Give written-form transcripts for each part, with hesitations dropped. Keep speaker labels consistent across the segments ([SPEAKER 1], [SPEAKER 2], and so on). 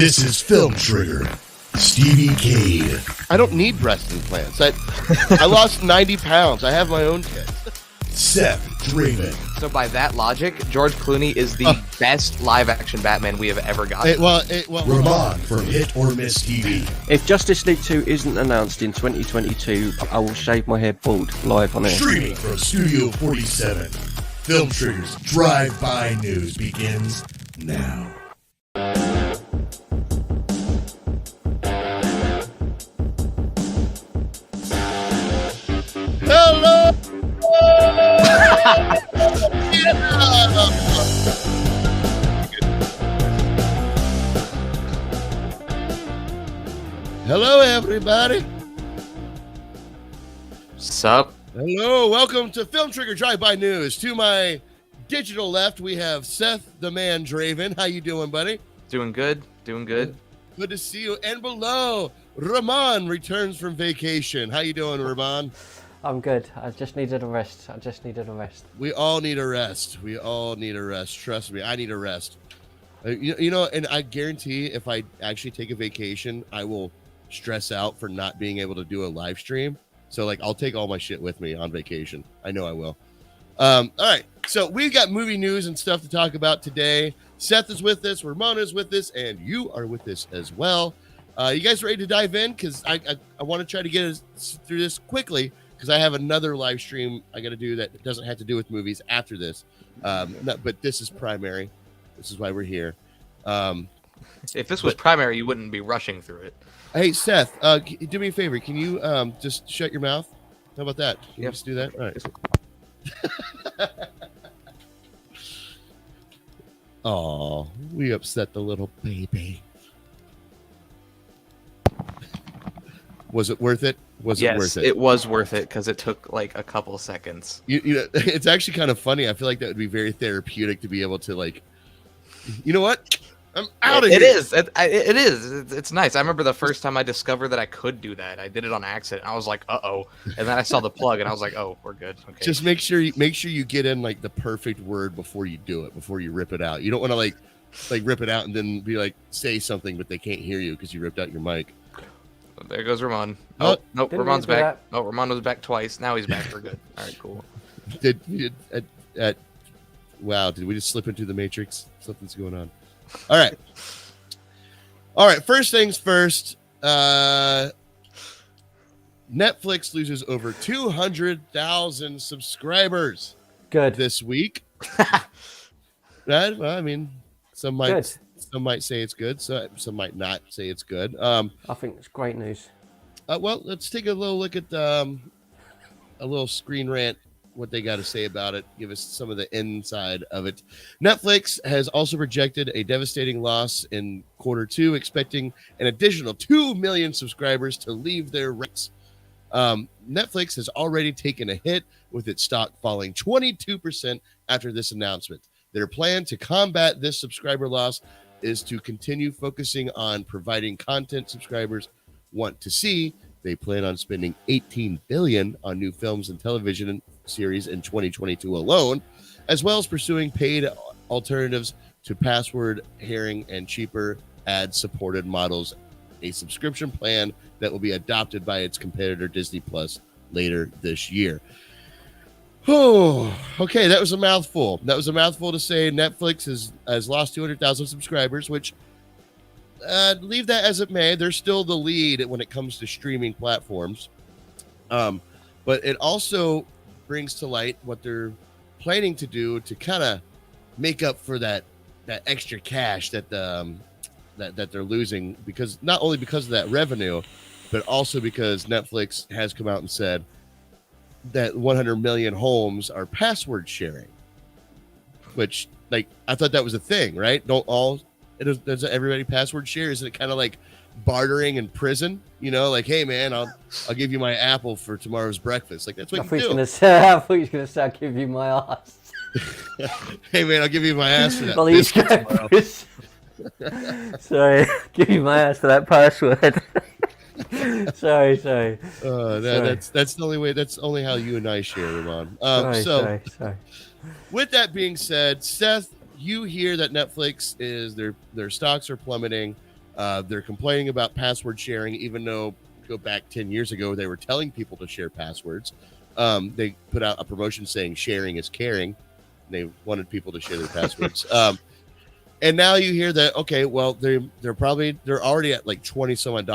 [SPEAKER 1] This is Film Trigger. Stevie Cade.
[SPEAKER 2] I don't need breast implants. I lost 90 pounds. I have my own kids.
[SPEAKER 1] Seth Draven.
[SPEAKER 3] So by that logic, George Clooney is the best live-action Batman we have ever gotten.
[SPEAKER 1] Ramon from Hit or Miss TV.
[SPEAKER 4] If Justice League 2 isn't announced in 2022, I will shave my hair bald live on air.
[SPEAKER 1] Streaming from Studio 47. Film Trigger's Drive-By News begins now.
[SPEAKER 2] Hello! Hello, everybody.
[SPEAKER 3] Sup?
[SPEAKER 2] Hello, welcome to Film Trigger Drive-By News. To my digital left, we have Seth the Man Draven. How you doing, buddy?
[SPEAKER 3] Doing good.
[SPEAKER 2] Good to see you. And below, Ramon returns from vacation. How you doing, Ramon?
[SPEAKER 4] I'm good. I just needed a rest.
[SPEAKER 2] We all need a rest. Trust me, I need a rest. You know, and I guarantee if I actually take a vacation, I will stress out for not being able to do a live stream. So, like, I'll take all my shit with me on vacation. I know I will. All right. So we've got movie news and stuff to talk about today. Seth is with us. Ramon is with us. And you are with us as well. You guys ready to dive in? Because I want to try to get us through this quickly, because I have another live stream I got to do that doesn't have to do with movies after this. But this is primary. This is why we're here.
[SPEAKER 3] If this was primary, you wouldn't be rushing through it.
[SPEAKER 2] Hey, Seth, do me a favor. Can you just shut your mouth? How about that? Can you just do that? All right. Oh, we upset the little baby. Was it worth it?
[SPEAKER 3] Yes, it was worth it because it took like a couple seconds.
[SPEAKER 2] You know, it's actually kind of funny. I feel like that would be very therapeutic to be able to, like, you know what? I'm out of here.
[SPEAKER 3] It is. It's nice. I remember the first time I discovered that I could do that. I did it on accident. I was like, uh-oh. And then I saw the plug and I was like, oh, we're good. Okay.
[SPEAKER 2] Just make sure you get in like the perfect word before you do it, before you rip it out. You don't want to like rip it out and then be like, say something, but they can't hear you because you ripped out your mic.
[SPEAKER 3] There goes Ramon.
[SPEAKER 2] Oh,
[SPEAKER 3] nope, Ramon's back. Oh, Ramon was back twice. Now he's back. We're good. All right, cool.
[SPEAKER 2] Wow, did we just slip into the Matrix? Something's going on. All right. First things first. Netflix loses over 200,000 subscribers.
[SPEAKER 4] Good.
[SPEAKER 2] This week. Right? Well, I mean, some might say it's good. Some might not say it's good.
[SPEAKER 4] I think it's great news.
[SPEAKER 2] Well, let's take a little look at a little screen rant, what they got to say about it. Give us some of the inside of it. Netflix has also projected a devastating loss in Q2, expecting an additional 2 million subscribers to leave their ranks. Netflix has already taken a hit, with its stock falling 22% after this announcement. Their plan to combat this subscriber loss is to continue focusing on providing content subscribers want to see. They plan on spending $18 billion on new films and television series in 2022 alone, as well as pursuing paid alternatives to password sharing and cheaper ad-supported models, a subscription plan that will be adopted by its competitor Disney Plus later this year. Oh, okay, that was a mouthful. To say Netflix has lost 200,000 subscribers, which leave that as it may. They're still the lead when it comes to streaming platforms. But it also brings to light what they're planning to do to kind of make up for that extra cash that they're losing, because not only because of that revenue, but also because Netflix has come out and said that 100 million homes are password sharing, which, like, I thought that was a thing, right? Does everybody password share? Isn't it kind of like bartering in prison? You know, like, hey man, I'll give you my apple for tomorrow's breakfast. Like, that's what you do.
[SPEAKER 4] I thought you were gonna say I'll give you my ass.
[SPEAKER 2] Hey man, I'll give you my ass for that.
[SPEAKER 4] Well, sorry, give you my ass for that password. Sorry.
[SPEAKER 2] That's the only way. That's only how you and I share, Ramon.
[SPEAKER 4] Sorry.
[SPEAKER 2] With that being said, Seth, you hear that Netflix is their stocks are plummeting. They're complaining about password sharing, even though go back 10 years ago they were telling people to share passwords. They put out a promotion saying sharing is caring. They wanted people to share their passwords. And now you hear that, okay, well, they're already at like $20 some odd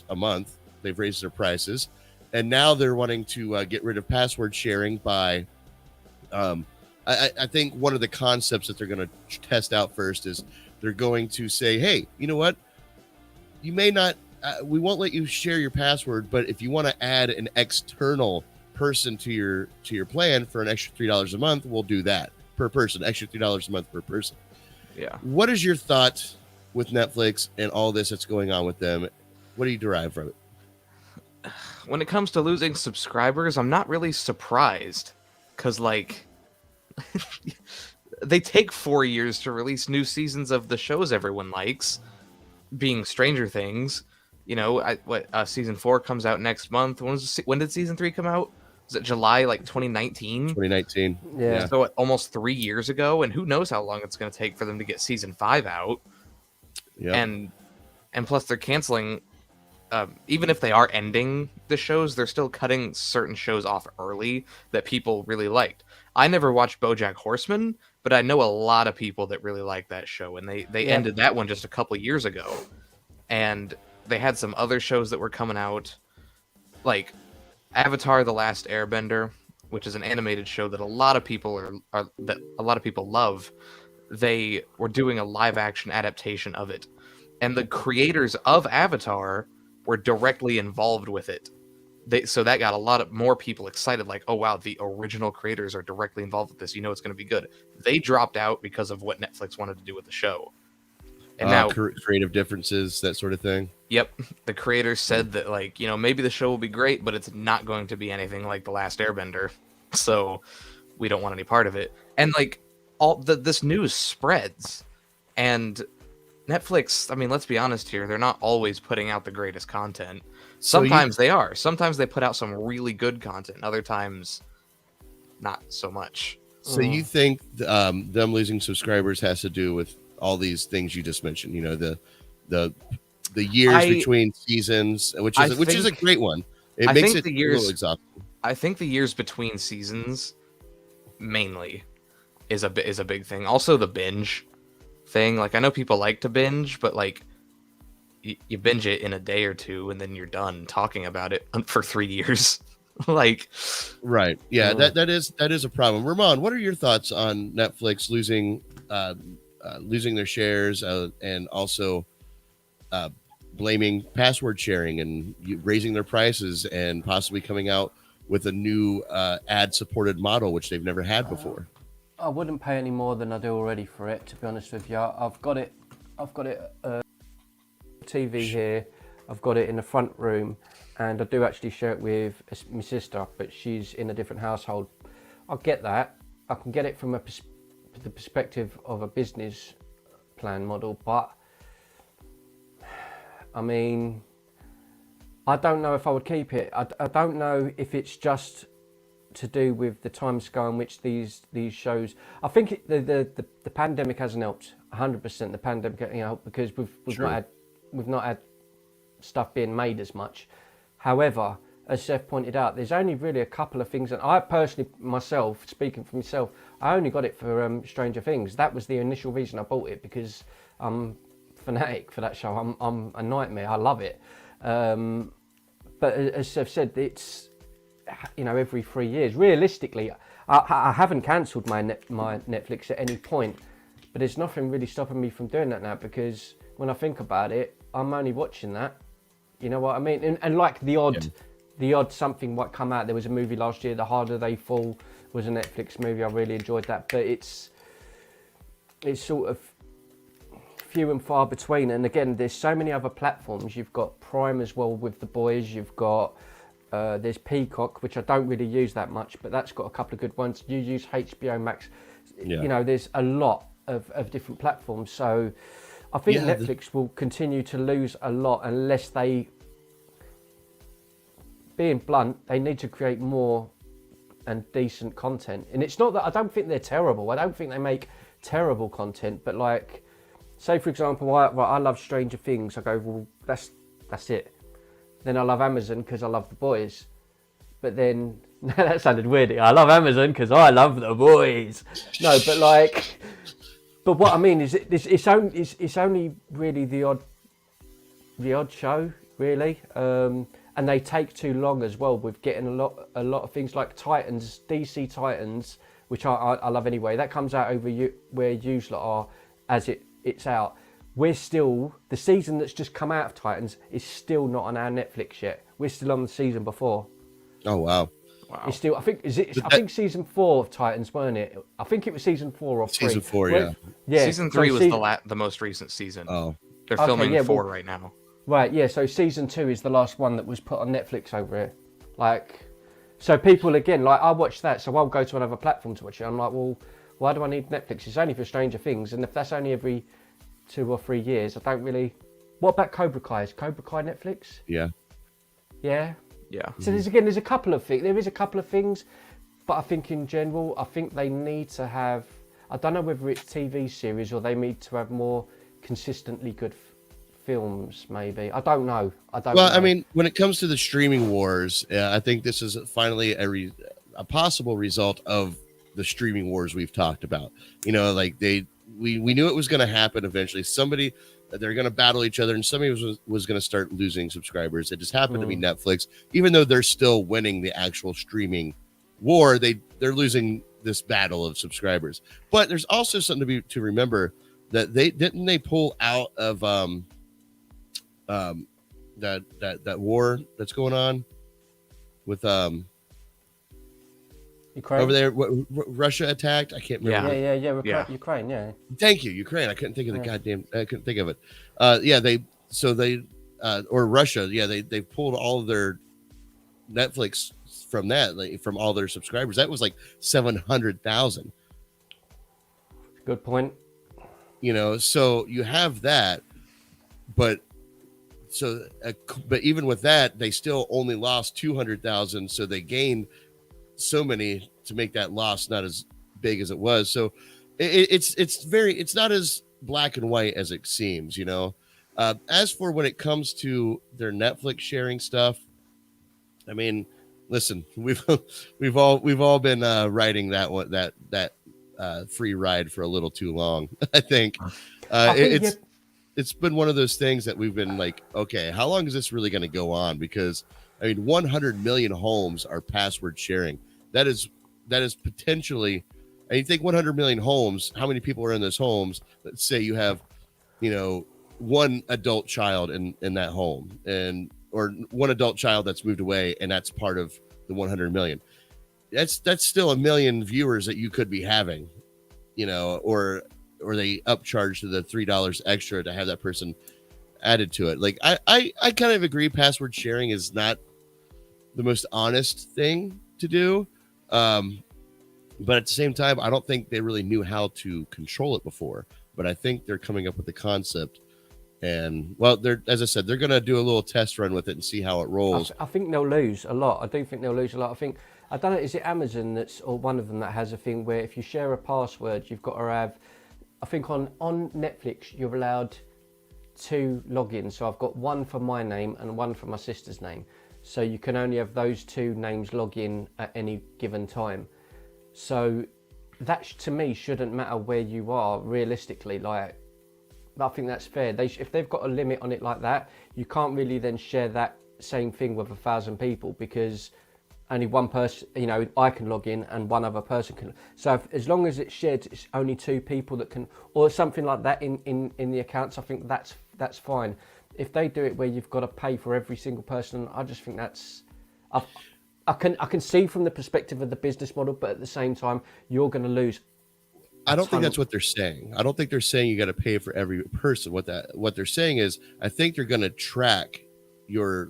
[SPEAKER 2] a month. They've raised their prices, and now they're wanting to get rid of password sharing by I think one of the concepts that they're going to test out first is they're going to say, hey, you know what, you may not we won't let you share your password, but if you want to add an external person to your plan for an extra $3 a month, we'll do that per person, extra $3 a month per person.
[SPEAKER 3] Yeah.
[SPEAKER 2] What is your thought with Netflix and all this that's going on with them? What do you derive from it?
[SPEAKER 3] When it comes to losing subscribers, I'm not really surprised, because like they take 4 years to release new seasons of the shows everyone likes, being Stranger Things. You know, season 4 comes out next month. When did season 3 come out? Was it July, like 2019?
[SPEAKER 2] 2019.
[SPEAKER 4] Yeah.
[SPEAKER 3] So almost 3 years ago, and who knows how long it's going to take for them to get season 5 out.
[SPEAKER 2] Yeah.
[SPEAKER 3] And plus they're canceling. Even if they are ending the shows, they're still cutting certain shows off early that people really liked. I never watched BoJack Horseman, but I know a lot of people that really like that show, and they ended that one just a couple years ago. And they had some other shows that were coming out, like Avatar: The Last Airbender, which is an animated show that a lot of people love. They were doing a live action adaptation of it, and the creators of Avatar were directly involved with it. So that got a lot more people excited, like, oh wow, the original creators are directly involved with this, you know it's going to be good. They dropped out because of what Netflix wanted to do with the show. And now
[SPEAKER 2] creative differences, that sort of thing.
[SPEAKER 3] Yep. The creators said that, like, you know, maybe the show will be great, but it's not going to be anything like The Last Airbender. So we don't want any part of it. And like this news spreads, and Netflix, I mean, let's be honest here, they're not always putting out the greatest content. Sometimes they are. Sometimes they put out some really good content. Other times, not so much.
[SPEAKER 2] So you think them losing subscribers has to do with all these things you just mentioned? You know, the years between seasons, which is a great one. It makes it a little exhausting.
[SPEAKER 3] I think the years between seasons mainly is a big thing. Also, the binge thing. Like, I know people like to binge, but like you binge it in a day or two and then you're done talking about it for 3 years. Like,
[SPEAKER 2] right. Yeah, that is a problem. Ramon, what are your thoughts on Netflix losing their shares and also blaming password sharing and raising their prices and possibly coming out with a new ad-supported model, which they've never had before?
[SPEAKER 4] I wouldn't pay any more than I do already for it, to be honest with you. I've got it TV here. I've got it in the front room, and I do actually share it with my sister, but she's in a different household. I get that. I can get it from the perspective of a business plan model, but I mean, I don't know if I would keep it. I don't know if it's just to do with the time scale in which these shows. I think the pandemic hasn't helped 100%. The pandemic hasn't helped because we've not had stuff being made as much. However, as Seth pointed out, there's only really a couple of things, and I personally, myself, speaking for myself, I only got it for Stranger Things. That was the initial reason I bought it, because I'm fanatic for that show. I'm a nightmare. I love it. But as Seth said, it's, you know, every 3 years. Realistically, I haven't cancelled my Netflix at any point, but there's nothing really stopping me from doing that now, because when I think about it, I'm only watching that. You know what I mean? And like the odd something might come out. There was a movie last year, The Harder They Fall, was a Netflix movie. I really enjoyed that, but it's sort of few and far between. And again, there's so many other platforms. You've got Prime as well with The Boys. You've got there's Peacock, which I don't really use that much, but that's got a couple of good ones. You use HBO Max. Yeah. You know, there's a lot of different platforms. So I think Netflix will continue to lose a lot unless they, being blunt, they need to create more and decent content. And it's not that I don't think they're terrible. I don't think they make terrible content, but like say for example, I love Stranger Things. I go, well, that's it. Then I love Amazon because I love The Boys. But then that sounded weird. I love Amazon because I love The Boys. No, but like, but what I mean is, it's only really the odd show, really. And they take too long as well with getting a lot of things like Titans, DC Titans, which I love anyway. That comes out over where you lot are as it's out. We're still, the season that's just come out of Titans is still not on our Netflix yet. We're still on the season before.
[SPEAKER 2] Oh wow!
[SPEAKER 4] It's still, I think season 4 of Titans, weren't it? I think it was season 4 or 3.
[SPEAKER 2] Season 4, yeah.
[SPEAKER 3] Season 3 was the most recent season.
[SPEAKER 2] Oh,
[SPEAKER 3] they're filming 4 right now.
[SPEAKER 4] Right, yeah. So season 2 is the last one that was put on Netflix over it. Like, so people again, like I watch that, so I'll go to another platform to watch it. I'm like, well, why do I need Netflix? It's only for Stranger Things, and if that's only every 2 or 3 years, I don't really. What about Cobra Kai? Is Cobra Kai Netflix?
[SPEAKER 2] Yeah.
[SPEAKER 4] Yeah.
[SPEAKER 3] Yeah.
[SPEAKER 4] So there's a couple of things. There is a couple of things, but I think in general, I think they need to have. I don't know whether it's TV series or they need to have more consistently good films. Maybe I don't know. Well,
[SPEAKER 2] I mean, when it comes to the streaming wars, I think this is finally a possible result of the streaming wars we've talked about. You know, like we knew it was going to happen eventually. They're going to battle each other, and somebody was going to start losing subscribers. It just happened to be Netflix. Even though they're still winning the actual streaming war, they're losing this battle of subscribers. But there's also something to remember that they pull out of that war that's going on with
[SPEAKER 4] Ukraine?
[SPEAKER 2] Over there. Russia attacked. I can't remember.
[SPEAKER 4] Yeah. Ukraine. Yeah.
[SPEAKER 2] Thank you, Ukraine. I couldn't think of the goddamn. I couldn't think of it. Or Russia. Yeah, they pulled all of their Netflix from that, from all their subscribers. That was like 700,000.
[SPEAKER 4] Good point.
[SPEAKER 2] You know, so you have that, but even with that, they still only lost 200,000. So they gained so many to make that loss not as big as it was. So it's not as black and white as it seems, you know. As for when it comes to their Netflix sharing stuff, I mean, listen, we've all been riding that free ride for a little too long. I think it's been one of those things that we've been like, okay, how long is this really going to go on? Because I mean, 100 million homes are password sharing. That is potentially, and you think 100 million homes, how many people are in those homes? Let's say you have, you know, one adult child in that home, or one adult child that's moved away, and that's part of the 100 million. That's still a million viewers that you could be having, you know, or they upcharge to the $3 extra to have that person added to it. Like I kind of agree, password sharing is not the most honest thing to do. But at the same time, I don't think they really knew how to control it before. But I think they're coming up with the concept. And, well, as I said, they're going to do a little test run with it and see how it rolls.
[SPEAKER 4] I think they'll lose a lot. I do think they'll lose a lot. I don't know, is it Amazon or one of them that has a thing where if you share a password, you've got to have, I think on Netflix, you're allowed 2 logins. So I've got one for my name and one for my sister's name. So you can only have those 2 names log in at any given time. So that to me shouldn't matter where you are realistically. Like, I think that's fair. If they've got a limit on it like that, you can't really then share that same thing with 1,000 people because only one person, you know, I can log in and one other person can. So as long as it's shared, it's only 2 people that can, or something like that in the accounts. I think that's fine. If they do it where you've got to pay for every single person, I just think that's. I can see from the perspective of the business model, but at the same time, you're going to lose.
[SPEAKER 2] I don't think that's what they're saying. I don't think they're saying you got to pay for every person. What they're saying is, I think they're going to track your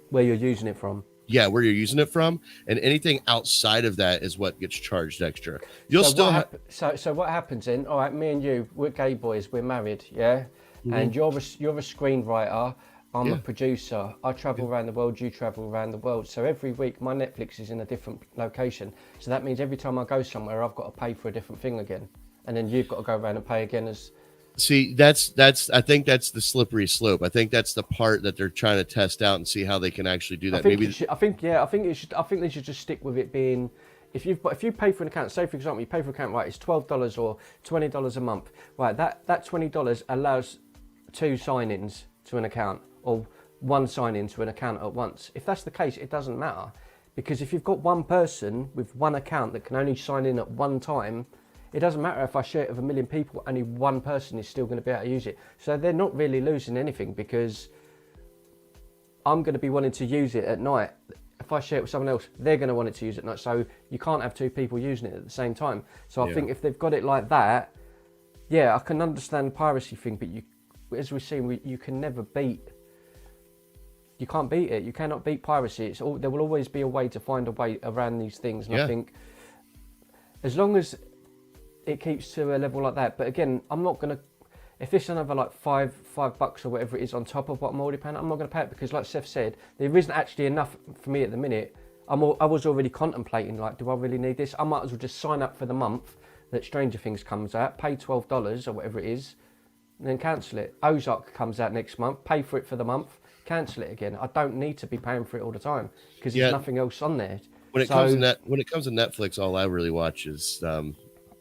[SPEAKER 2] where you're
[SPEAKER 4] using it from.
[SPEAKER 2] Yeah, where you're using it from, and anything outside of that is what gets charged extra.
[SPEAKER 4] So what happens then? All right, me and you, we're gay boys, we're married, yeah, and you're a screenwriter. I'm a producer. I travel around the world. You travel around the world. So every week, my Netflix is in a different location. So that means every time I go somewhere, I've got to pay for a different thing again. and then you've got to go around and pay again as.
[SPEAKER 2] See, that's I think that's the slippery slope. I think that's the part that they're trying to test out and see how they can actually do that.
[SPEAKER 4] I think they should just stick with it being, if you pay for an account, say for example you pay for an account, right, it's $12 or $20 a month, right, that $20 allows 2 sign-ins to an account or 1 sign-in to an account at once. If that's the case, it doesn't matter, because if you've got one person with one account that can only sign in at one time, it doesn't matter if I share it with 1 million people, only one person is still going to be able to use it. So they're not really losing anything, because I'm going to be wanting to use it at night. If I share it with someone else, they're going to want it to use it at night. So you can't have 2 people using it at the same time. So I think if they've got it like that, yeah, I can understand the piracy thing, but as we've seen, you can never beat. You can't beat it. You cannot beat piracy. There will always be a way to find a way around these things. And I think as long as it keeps to a level like that, but again, I'm not going to, if it's another like $5 or whatever it is on top of what I'm already paying, I'm not going to pay it, because like Seth said, there isn't actually enough for me at the minute. I was already contemplating, like, do I really need this? I might as well just sign up for the month that Stranger Things comes out, pay $12 or whatever it is, and then cancel it. Ozark comes out next month, pay for it for the month, cancel it again. I don't need to be paying for it all the time, because there's nothing else on there.
[SPEAKER 2] When it comes to Netflix, all I really watch is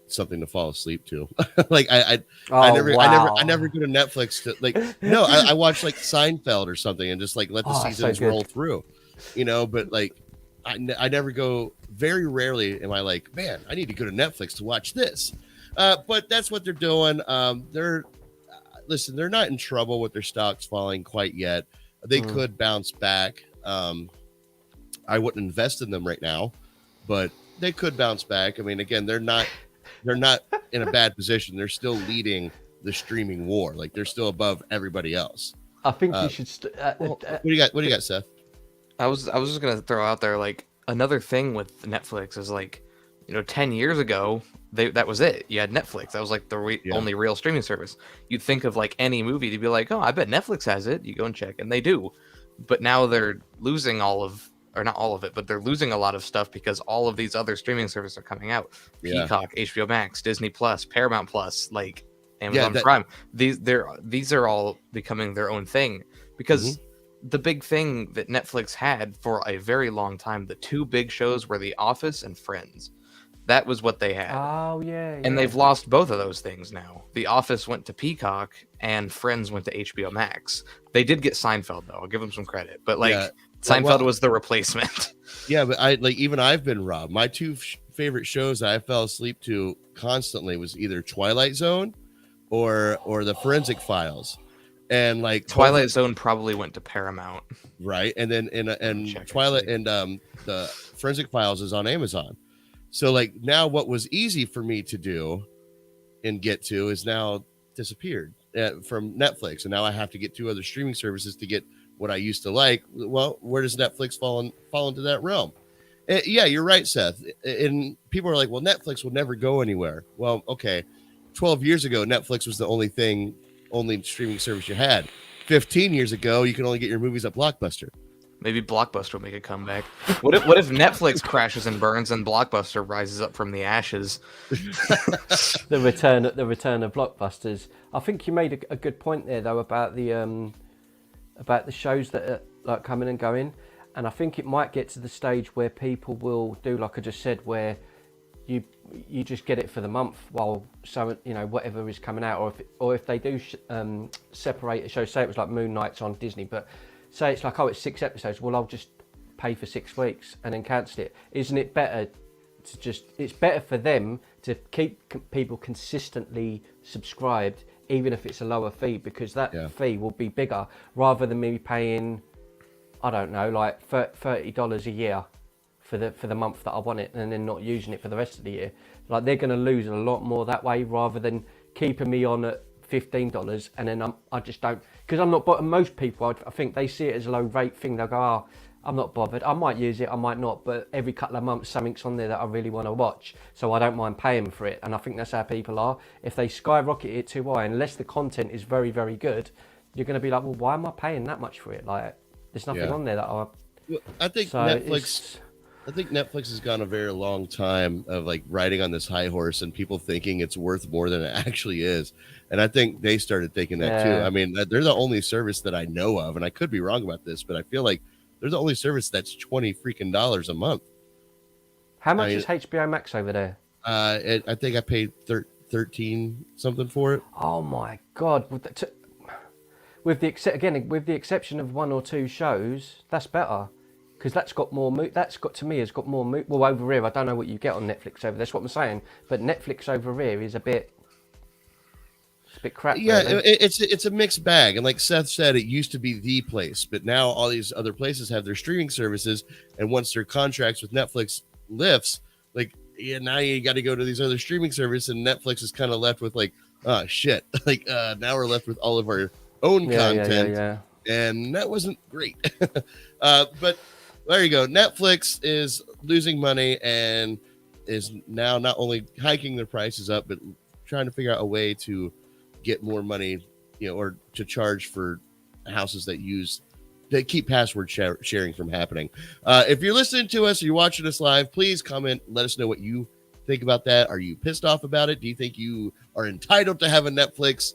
[SPEAKER 2] something to fall asleep to. Like I never go to Netflix to, like, no, I watch like Seinfeld or something and just like let the seasons roll through, but like I never go, very rarely am I like, man, I need to go to Netflix to watch this. But that's what they're doing. They're not in trouble with their stocks falling quite yet. They could bounce back. I wouldn't invest in them right now, but they could bounce back. I mean, again, they're not in a bad position. They're still leading the streaming war. Like, they're still above everybody else.
[SPEAKER 4] I think you should.
[SPEAKER 2] What do you got, Seth?
[SPEAKER 3] I was just gonna throw out there, like, another thing with Netflix is, like, 10 years ago, that was it. You had Netflix. That was like the only real streaming service. You'd think of like any movie to be like, oh, I bet Netflix has it. You go and check, and they do. But now they're losing not all of it, but they're losing a lot of stuff because all of these other streaming services are coming out. Peacock, HBO Max, Disney Plus, Paramount Plus, like Amazon Prime. These are all becoming their own thing, because the big thing that Netflix had for a very long time, the 2 big shows were The Office and Friends. That was what they had.
[SPEAKER 4] Oh, yeah.
[SPEAKER 3] And they've lost both of those things now. The Office went to Peacock and Friends went to HBO Max. They did get Seinfeld, though. I'll give them some credit. But, Seinfeld was the replacement.
[SPEAKER 2] Yeah, but I've been robbed. My 2 favorite shows that I fell asleep to constantly was either Twilight Zone or the Forensic Files. And like
[SPEAKER 3] Twilight Zone probably went to Paramount.
[SPEAKER 2] Right. And then Twilight and the Forensic Files is on Amazon. So like now what was easy for me to do and get to is now disappeared from Netflix. And now I have to get 2 other streaming services to get what I used to like. Well, where does Netflix fall into that realm? Yeah, you're right, Seth. And people are like, well, Netflix will never go anywhere. Well, okay. 12 years ago, Netflix was the only streaming service you had. 15 years ago, you could only get your movies at Blockbuster.
[SPEAKER 3] Maybe Blockbuster will make a comeback. What if Netflix crashes and burns and Blockbuster rises up from the ashes?
[SPEAKER 4] The return of Blockbusters. I think you made a good point there, though, about the shows that are like coming and going, and I think it might get to the stage where people will do like I just said, where you just get it for the month while whatever is coming out, or if they do separate a show, say it was like Moon Knight's on Disney, but say it's like, oh, it's 6 episodes, well, I'll just pay for 6 weeks and then cancel it. Isn't it better it's better for them to keep people consistently subscribed, even if it's a lower fee, because that fee will be bigger, rather than me paying, I don't know, like $30 a year for the month that I want it, and then not using it for the rest of the year. Like, they're going to lose a lot more that way, rather than keeping me on at $15 and then I just don't, because I'm not. But most people, I think they see it as a low rate thing. They'll go, oh, I'm not bothered. I might use it, I might not, but every couple of months something's on there that I really want to watch, so I don't mind paying for it. And I think that's how people are. If they skyrocket it too high, unless the content is very, very good, you're going to be like, well, why am I paying that much for it? Like, there's nothing on there that
[SPEAKER 2] I think Netflix. I think Netflix has gone a very long time of like riding on this high horse and people thinking it's worth more than it actually is. And I think they started thinking that too. I mean, they're the only service that I know of, and I could be wrong about this, but I feel like they're the only service that's $20 freaking a month.
[SPEAKER 4] How much is HBO Max over there?
[SPEAKER 2] I think I paid 13 something for it.
[SPEAKER 4] Oh my God. With the exception of one or two shows, that's better. Because that's got more. That's got to me has got more. Well, over here, I don't know what you get on Netflix over. That's what I'm saying. But Netflix over here is a bit. It's a bit crap.
[SPEAKER 2] Yeah,
[SPEAKER 4] really.
[SPEAKER 2] it's a mixed bag, and like Seth said, it used to be the place, but now all these other places have their streaming services, and once their contracts with Netflix lifts, like now you got to go to these other streaming services, and Netflix is kind of left with like, oh shit, like now we're left with all of our own content, and that wasn't great, but. There you go. Netflix is losing money and is now not only hiking their prices up, but trying to figure out a way to get more money, or to charge for houses that keep password sharing from happening. If you're listening to us or you're watching us live, please comment. Let us know what you think about that. Are you pissed off about it? Do you think you are entitled to have a Netflix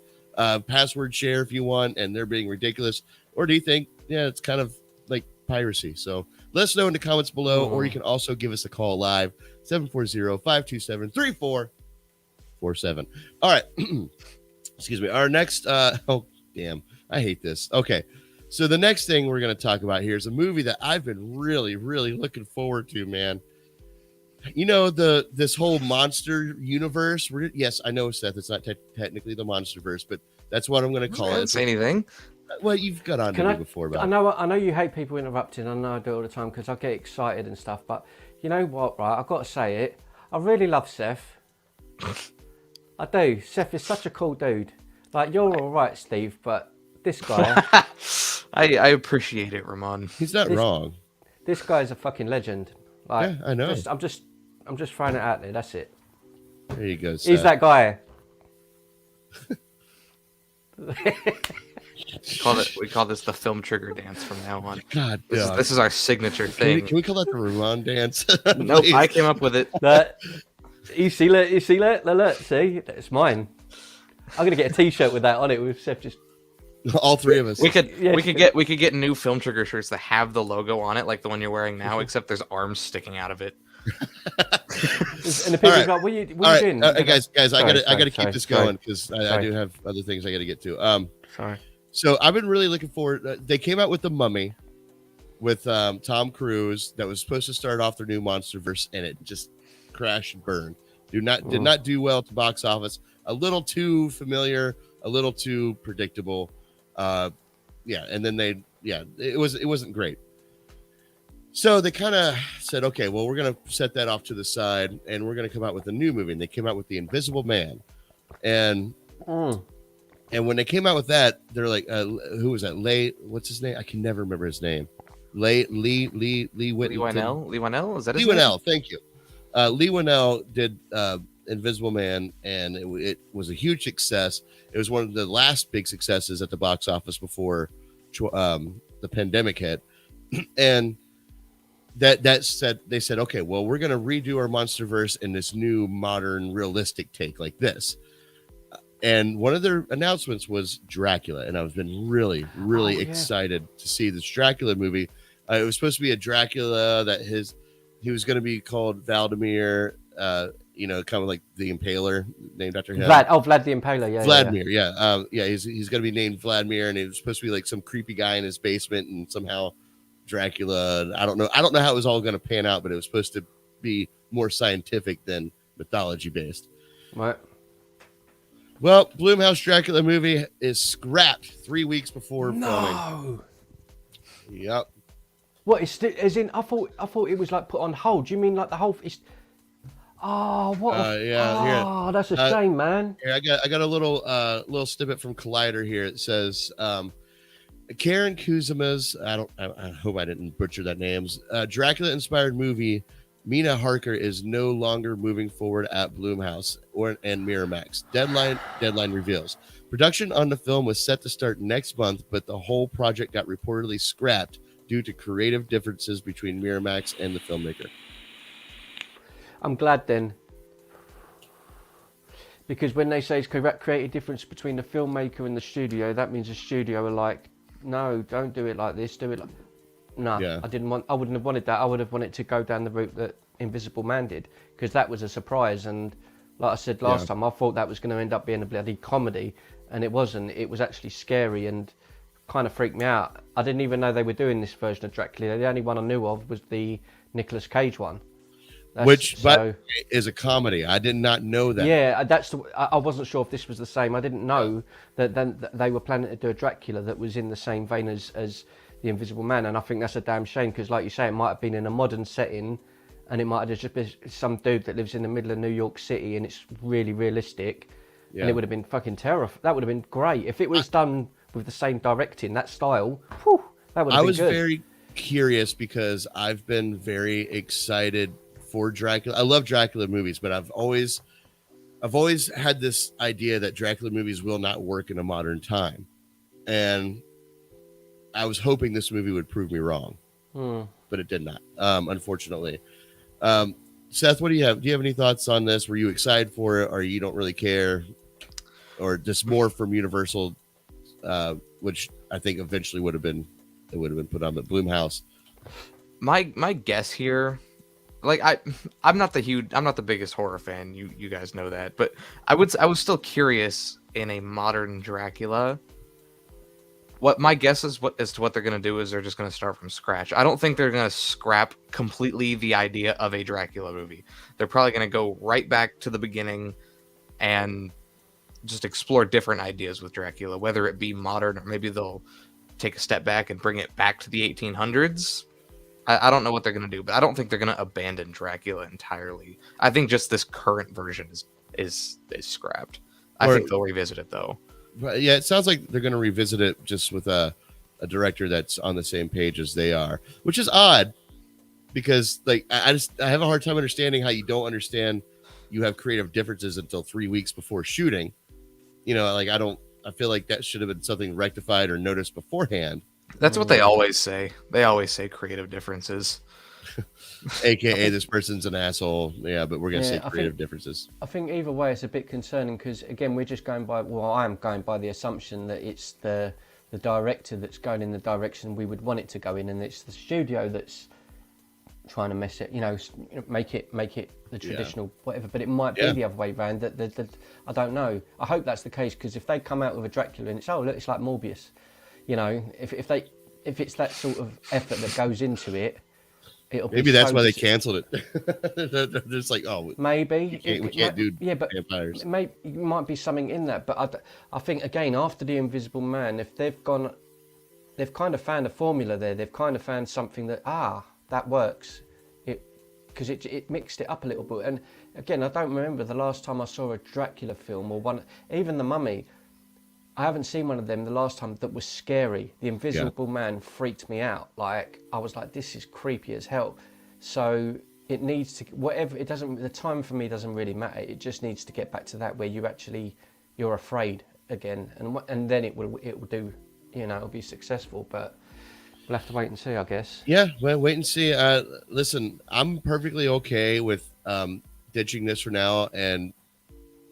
[SPEAKER 2] password share if you want, and they're being ridiculous? Or do you think, it's kind of like piracy? So let us know in the comments below, or you can also give us a call live, 740-527-3447. All right. Excuse me. Our next, oh, damn. I hate this. Okay. So the next thing we're going to talk about here is a movie that I've been really, really looking forward to, man. This whole monster universe. Yes, I know, Seth, it's not technically the Monsterverse, but that's what I'm going to call it.
[SPEAKER 3] I didn't say anything.
[SPEAKER 2] Well, you've got on to me before about
[SPEAKER 4] I know you hate people interrupting. I know I do it all the time because I get excited and stuff. But you know what, right? I've got to say it. I really love Seth. I do. Seth is such a cool dude. Like, you're all right, Steve, but this guy...
[SPEAKER 3] I appreciate it, Ramon.
[SPEAKER 2] He's not wrong.
[SPEAKER 4] This guy's a fucking legend. Like,
[SPEAKER 2] yeah, I know.
[SPEAKER 4] I'm just throwing it out there. That's it.
[SPEAKER 2] There you go, Seth.
[SPEAKER 4] He's that guy.
[SPEAKER 3] We call this the film trigger dance from now on.
[SPEAKER 2] God,
[SPEAKER 3] this is our signature thing.
[SPEAKER 2] Can we call that the Ramon dance?
[SPEAKER 3] Nope, I came up with it.
[SPEAKER 4] You see that? Look, see, it's mine. I'm gonna get a T-shirt with that on it. With Seth just.
[SPEAKER 2] All three of us.
[SPEAKER 3] We could get new film trigger shirts that have the logo on it, like the one you're wearing now, except there's arms sticking out of it.
[SPEAKER 4] And the people's like, what are you doing?
[SPEAKER 2] Guys, I gotta keep this going because I do have other things I gotta get to.
[SPEAKER 4] Sorry.
[SPEAKER 2] So I've been really looking forward. They came out with The Mummy with Tom Cruise that was supposed to start off their new Monsterverse, and it just crashed and burned. Did not do well at the box office. A little too familiar, a little too predictable. And then it wasn't great. So they kind of said, okay, well, we're gonna set that off to the side, and we're gonna come out with a new movie. And they came out with The Invisible Man, and when they came out with that, they're like, who was that? What's his name? I can never remember his name. Lee Winnell.
[SPEAKER 3] Lee Winnell? Is that his
[SPEAKER 2] name?
[SPEAKER 3] Lee
[SPEAKER 2] Winnell, thank you. Lee Winnell did Invisible Man, and it was a huge success. It was one of the last big successes at the box office before the pandemic hit. And that said, they said, okay, well, we're going to redo our Monsterverse in this new modern realistic take like this. And one of their announcements was Dracula. And I've been really, really excited to see this Dracula movie. It was supposed to be a Dracula that he was going to be called Vladimir, kind of like the Impaler, named after him.
[SPEAKER 4] Vlad the Impaler, yeah.
[SPEAKER 2] Vladimir, he's going to be named Vladimir, and it was supposed to be like some creepy guy in his basement, and somehow Dracula. I don't know how it was all going to pan out, but it was supposed to be more scientific than mythology based.
[SPEAKER 4] Right.
[SPEAKER 2] Well, Blumhouse Dracula movie is scrapped 3 weeks before filming.
[SPEAKER 4] No.
[SPEAKER 2] Yep.
[SPEAKER 4] What is as in? I thought it was like put on hold. Do you mean like the whole? Oh, what? That's a shame, man.
[SPEAKER 2] Here, I got a little snippet from Collider here. It says Karen Kuzima's. I hope I didn't butcher that name's Dracula-inspired movie. Mina Harker is no longer moving forward at Blumhouse and Miramax. Deadline reveals. Production on the film was set to start next month, but the whole project got reportedly scrapped due to creative differences between Miramax and the filmmaker.
[SPEAKER 4] I'm glad then. Because when they say it's create a difference between the filmmaker and the studio, that means the studio are like, no, don't do it like this, do it like... No,
[SPEAKER 2] Yeah.
[SPEAKER 4] I wouldn't have wanted that. I would have wanted to go down the route that Invisible Man did, because that was a surprise. And like I said last time, I thought that was going to end up being a bloody comedy, and it wasn't. It was actually scary and kind of freaked me out. I didn't even know they were doing this version of Dracula. The only one I knew of was the Nicolas Cage one.
[SPEAKER 2] Which is a comedy. I did not know that.
[SPEAKER 4] Yeah, I wasn't sure if this was the same. I didn't know that they were planning to do a Dracula that was in the same vein as the Invisible Man, and I think that's a damn shame, because like you say, it might have been in a modern setting, and it might have just been some dude that lives in the middle of New York City, and it's really realistic, and it would have been fucking terrifying. That would have been great if it was done with the same directing, that style. Whew, that would have been good. I was
[SPEAKER 2] very curious because I've been very excited for Dracula. I love Dracula movies, but I've always had this idea that Dracula movies will not work in a modern time, and I was hoping this movie would prove me wrong, but it did not, unfortunately. Seth, what do you have? Do you have any thoughts on this? Were you excited for it, or you don't really care, or just more from Universal, which I think eventually would have been put on the Blumhouse?
[SPEAKER 3] My guess here, like I'm not the biggest horror fan. You guys know that, but I was still curious in a modern Dracula. What my guess is as to what they're going to do is they're just going to start from scratch. I don't think they're going to scrap completely the idea of a Dracula movie. They're probably going to go right back to the beginning and just explore different ideas with Dracula, whether it be modern or maybe they'll take a step back and bring it back to the 1800s. I don't know what they're going to do, but I don't think they're going to abandon Dracula entirely. I think just this current version is scrapped. I think they'll revisit it though.
[SPEAKER 2] But yeah, it sounds like they're going to revisit it just with a director that's on the same page as they are, which is odd because like I have a hard time understanding how you don't understand you have creative differences until 3 weeks before shooting. You know, like I feel like that should have been something rectified or noticed beforehand.
[SPEAKER 3] That's what they always say. They always say creative differences.
[SPEAKER 2] AKA this person's an asshole. Yeah, but we're going to say creative differences.
[SPEAKER 4] I think either way it's a bit concerning because, again, we're just going by, well, I am going by the assumption that it's the director that's going in the direction we would want it to go in, and it's the studio that's trying to mess it, make it the traditional whatever, but it might be the other way around. That I don't know. I hope that's the case, because if they come out with a Dracula and it's, oh, look, it's like Morbius, if it's that sort of effort that goes into it, it'll be
[SPEAKER 2] maybe that's why they canceled it. They're just like, oh,
[SPEAKER 4] maybe
[SPEAKER 2] we can't do
[SPEAKER 4] but
[SPEAKER 2] vampires.
[SPEAKER 4] It might be something in that. But I think, again, after the Invisible Man, if they've kind of found a formula there. They've kind of found something that works. Because it mixed it up a little bit. And again, I don't remember the last time I saw a Dracula film or one, even The Mummy. I haven't seen one of them the last time that was scary. The Invisible Man freaked me out. Like, I was like, this is creepy as hell. So it needs to, the time for me doesn't really matter. It just needs to get back to that where you're afraid again. And then it will do, it'll be successful. But we'll have to wait and see, I guess.
[SPEAKER 2] Yeah, well, wait and see. Listen, I'm perfectly okay with ditching this for now and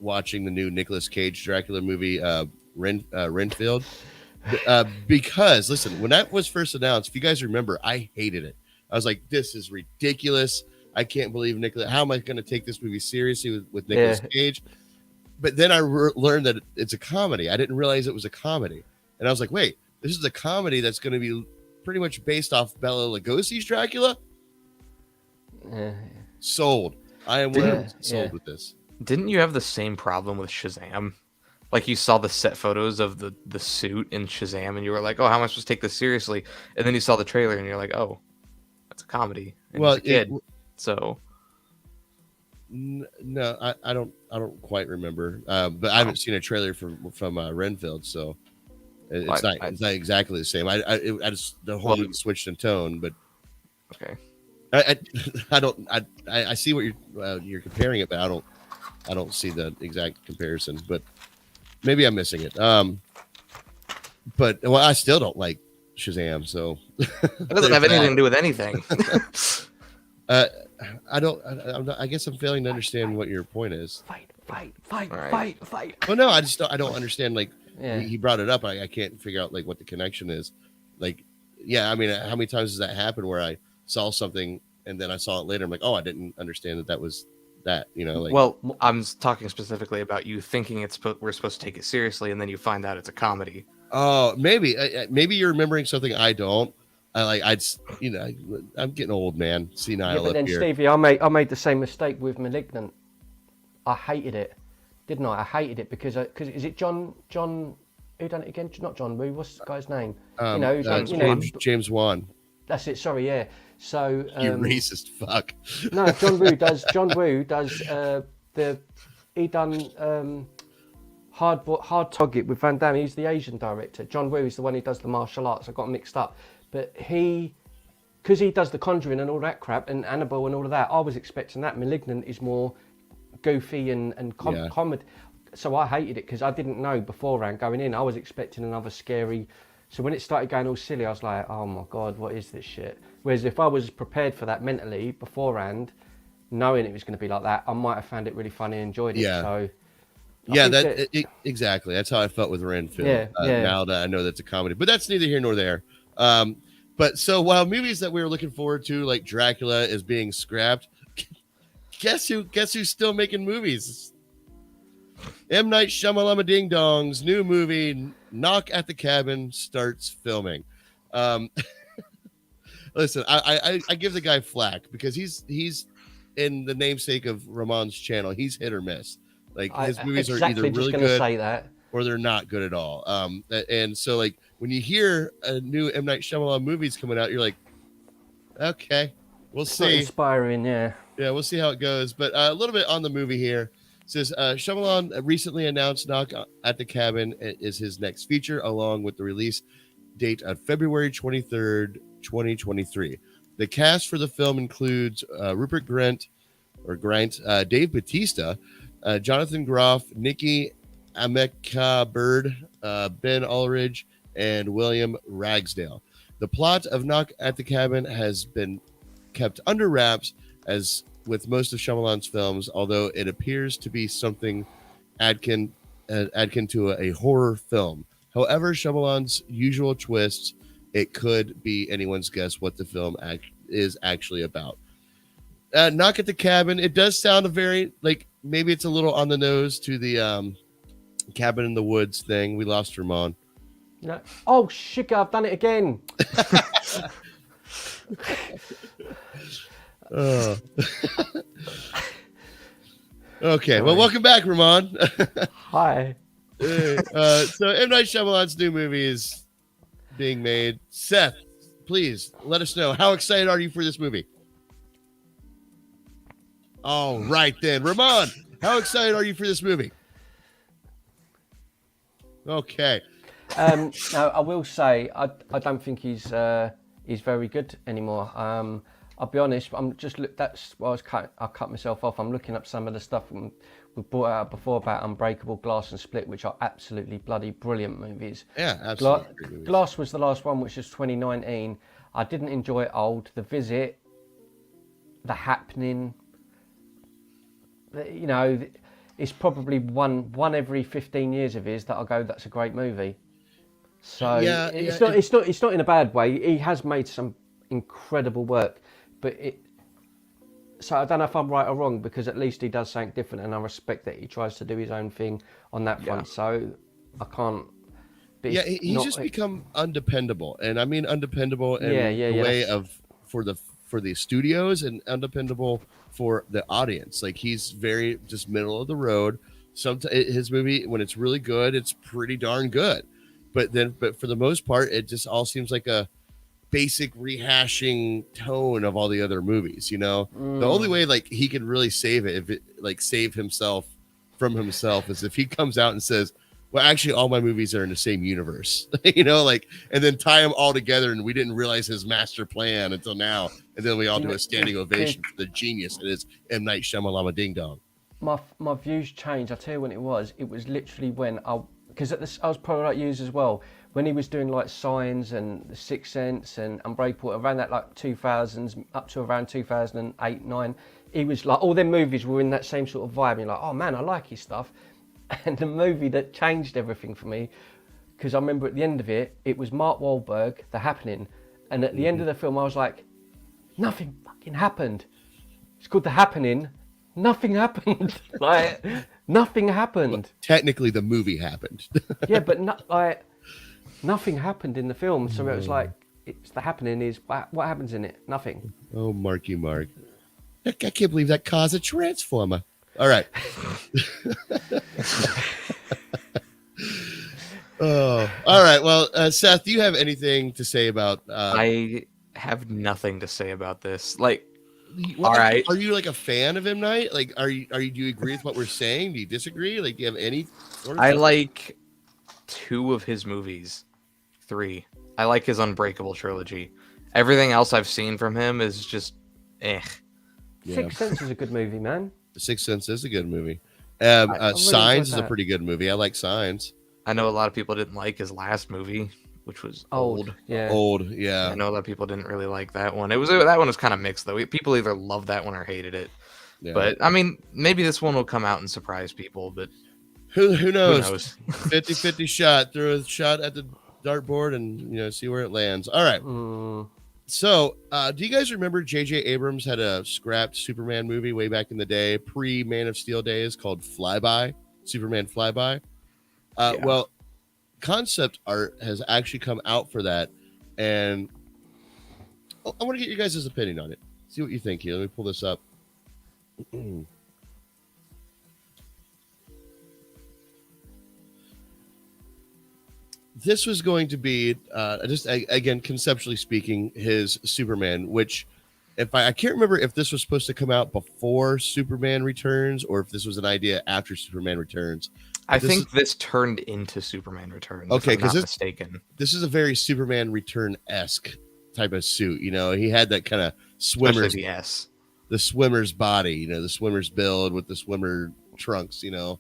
[SPEAKER 2] watching the new Nicolas Cage Dracula movie, Renfield, because listen, when that was first announced, if you guys remember, I hated it. I was like, this is ridiculous. I can't believe Nicolas. How am I going to take this movie seriously with Nicolas Cage? But then I learned that it's a comedy. I didn't realize it was a comedy, and I was like, wait, this is a comedy that's going to be pretty much based off Bela Lugosi's Dracula. Sold. I am sold with this.
[SPEAKER 3] Didn't you have the same problem with Shazam? Like, you saw the set photos of the suit in Shazam, and you were like, oh, how am I supposed to take this seriously? And then you saw the trailer, and you're like, oh, that's a comedy. And well, so...
[SPEAKER 2] No, I don't quite remember. But I haven't seen a trailer from Renfield, so it's not exactly the same. I just, the whole movie switched in tone, but...
[SPEAKER 3] Okay.
[SPEAKER 2] I see what you're comparing it, but I don't see the exact comparison, but maybe I'm missing it. But I still don't like Shazam, so
[SPEAKER 3] it doesn't have anything to do with anything.
[SPEAKER 2] I guess I'm failing to understand what your point is.
[SPEAKER 4] Fight.
[SPEAKER 2] Well, no, I don't understand. Like
[SPEAKER 4] Yeah.
[SPEAKER 2] he brought it up. I can't figure out like what the connection is. Like, yeah, I mean, how many times does that happen where I saw something and then I saw it later? I'm like, oh, I didn't understand that was that. You know, like.
[SPEAKER 3] Well, I'm talking specifically about you thinking we're supposed to take it seriously, and then you find out it's a comedy.
[SPEAKER 2] Oh, maybe you're remembering something I don't. I'm getting old, man. Senile
[SPEAKER 4] Yeah, but then
[SPEAKER 2] up here.
[SPEAKER 4] Stevie, I made the same mistake with *Malignant*. I hated it, didn't I? I hated it because is it John? Who done it again? Not John Woo. What's the guy's name?
[SPEAKER 2] James Wan.
[SPEAKER 4] That's it. Sorry, yeah. So
[SPEAKER 2] You racist fuck.
[SPEAKER 4] no, John Woo does. He done Hard Target with Van Damme. He's the Asian director. John Woo is the one who does the martial arts. I got mixed up, but because he does The Conjuring and all that crap and Annabelle and all of that, I was expecting that. *Malignant* is more goofy and comedy. So I hated it because I didn't know beforehand going in. I was expecting another scary. So when it started going all silly, I was like, oh my God, what is this shit? Whereas if I was prepared for that mentally beforehand, knowing it was going to be like that, I might have found it really funny and enjoyed it.
[SPEAKER 2] Yeah.
[SPEAKER 4] So
[SPEAKER 2] exactly. That's how I felt with Renfield.
[SPEAKER 4] Yeah.
[SPEAKER 2] Now that I know that's a comedy, but that's neither here nor there. But so while movies that we were looking forward to, like Dracula, is being scrapped, guess who's still making movies? M. Night Shyamalan Ding Dong's new movie, Knock at the Cabin, starts filming. Listen, I give the guy flack because he's in the namesake of Ramon's channel. He's hit or miss. Like his movies are either really good
[SPEAKER 4] say that.
[SPEAKER 2] or they're not good at all. And so like when you hear a new M. Night Shyamalan movie's coming out, you're like, okay, we'll see.
[SPEAKER 4] Not inspiring, yeah.
[SPEAKER 2] Yeah, we'll see how it goes. But a little bit on the movie here. It says Shyamalan recently announced Knock at the Cabin is his next feature, along with the release date of February 23rd, 2023. The cast for the film includes Rupert Grint, Dave Bautista, Jonathan Groff, Nikki Ameka Bird, Ben Ulrich, and William Ragsdale. The plot of Knock at the Cabin has been kept under wraps, as with most of Shyamalan's films, although it appears to be something akin to a horror film. However, Shyamalan's usual twists, it could be anyone's guess what the film is actually about. Knock at the Cabin, it does sound very, like, maybe it's a little on the nose to the Cabin in the Woods thing. We lost Ramon.
[SPEAKER 4] No. Oh, shit, I've done it again.
[SPEAKER 2] Okay, well, welcome back, Ramon.
[SPEAKER 4] Hi.
[SPEAKER 2] So M. Night Shyamalan's new movie is being made. Seth, please let us know, how excited are you for this movie? All right then, Ramon, how excited are you for this movie? Okay.
[SPEAKER 4] No, I will say I don't think he's very good anymore. I'll be honest. That's why I cut myself off. I'm looking up some of the stuff we brought out before about Unbreakable, Glass, and Split, which are absolutely bloody brilliant movies.
[SPEAKER 2] Yeah, absolutely.
[SPEAKER 4] Glass was the last one, which was 2019. I didn't enjoy it. The Visit, The Happening. You know, it's probably one every 15 years of his that I go, that's a great movie. So it's not in a bad way. He has made some incredible work, but so I don't know if I'm right or wrong, because at least he does something different, and I respect that he tries to do his own thing on that front. So I can't.
[SPEAKER 2] Yeah, he's just become undependable, and I mean undependable in the way of for the studios, and undependable for the audience. Like, he's very just middle of the road. His movie, when it's really good, it's pretty darn good. But for the most part, it just all seems like a basic rehashing tone of all the other movies. You know, the only way like he can really save himself from himself is if he comes out and says, well, actually, all my movies are in the same universe, you know, like, and then tie them all together. And we didn't realize his master plan until now. And then we all do a standing ovation for the genius that is M. Night Shyamalan Ding Dong.
[SPEAKER 4] My views changed. I'll tell you when it was. It was literally when because I was probably like you as well. When he was doing like Signs and The Sixth Sense and Unbreakable, around that like 2000s up to around 2008, 9, he was like, all them movies were in that same sort of vibe. And you're like, oh man, I like his stuff. And the movie that changed everything for me, because I remember at the end of it, it was Mark Wahlberg, The Happening. And at the end of the film, I was like, nothing fucking happened. It's called The Happening. Nothing happened. Like, nothing happened.
[SPEAKER 2] Well, technically, the movie happened.
[SPEAKER 4] Yeah, but nothing happened in the film. So it was like, it's The Happening is, what happens in it? Nothing.
[SPEAKER 2] Oh, Marky Mark. I can't believe that caused a transformer. All right. Oh, all right. Well, Seth, do you have anything to say about?
[SPEAKER 3] I have nothing to say about this. Like,
[SPEAKER 2] all
[SPEAKER 3] right.
[SPEAKER 2] Are you like a fan of M. Night? Like, do you agree with what we're saying? Do you disagree? Like, do you have any?
[SPEAKER 3] I like 2 of his movies. 3. I like his Unbreakable trilogy. Everything else I've seen from him is just, eh.
[SPEAKER 2] Yeah.
[SPEAKER 4] Sixth Sense is a good movie, man.
[SPEAKER 2] The Sixth Sense is a good movie.
[SPEAKER 4] really
[SPEAKER 2] Signs is
[SPEAKER 4] enjoyed
[SPEAKER 2] a
[SPEAKER 4] that.
[SPEAKER 2] pretty good movie. I like Signs.
[SPEAKER 3] I know a lot of people didn't like his last movie, which was old.
[SPEAKER 4] Yeah.
[SPEAKER 2] Old, yeah.
[SPEAKER 3] I know a lot of people didn't really like that one. That one was kind of mixed though. People either loved that one or hated it.
[SPEAKER 2] Yeah.
[SPEAKER 3] But I mean, maybe this one will come out and surprise people. But
[SPEAKER 2] who knows?
[SPEAKER 3] Who knows?
[SPEAKER 2] 50-50 shot. Throw a shot at the dartboard and see where it lands. All right. So, do you guys remember J.J. Abrams had a scrapped Superman movie way back in the day, pre-Man of Steel days, called Flyby, Superman Flyby?
[SPEAKER 3] Yeah.
[SPEAKER 2] Well, concept art has actually come out for that, and I want to get your guys' opinion on it. See what you think here. Let me pull this up. This was going to be, again, conceptually speaking, his Superman, which I can't remember if this was supposed to come out before Superman Returns or if this was an idea after Superman Returns.
[SPEAKER 3] I think this turned into Superman Returns.
[SPEAKER 2] Okay,
[SPEAKER 3] because
[SPEAKER 2] because
[SPEAKER 3] mistaken.
[SPEAKER 2] This is a very Superman Return-esque type of suit. He had that kind of swimmer's, the swimmer's body, the swimmer's build with the swimmer trunks,
[SPEAKER 3] Yeah.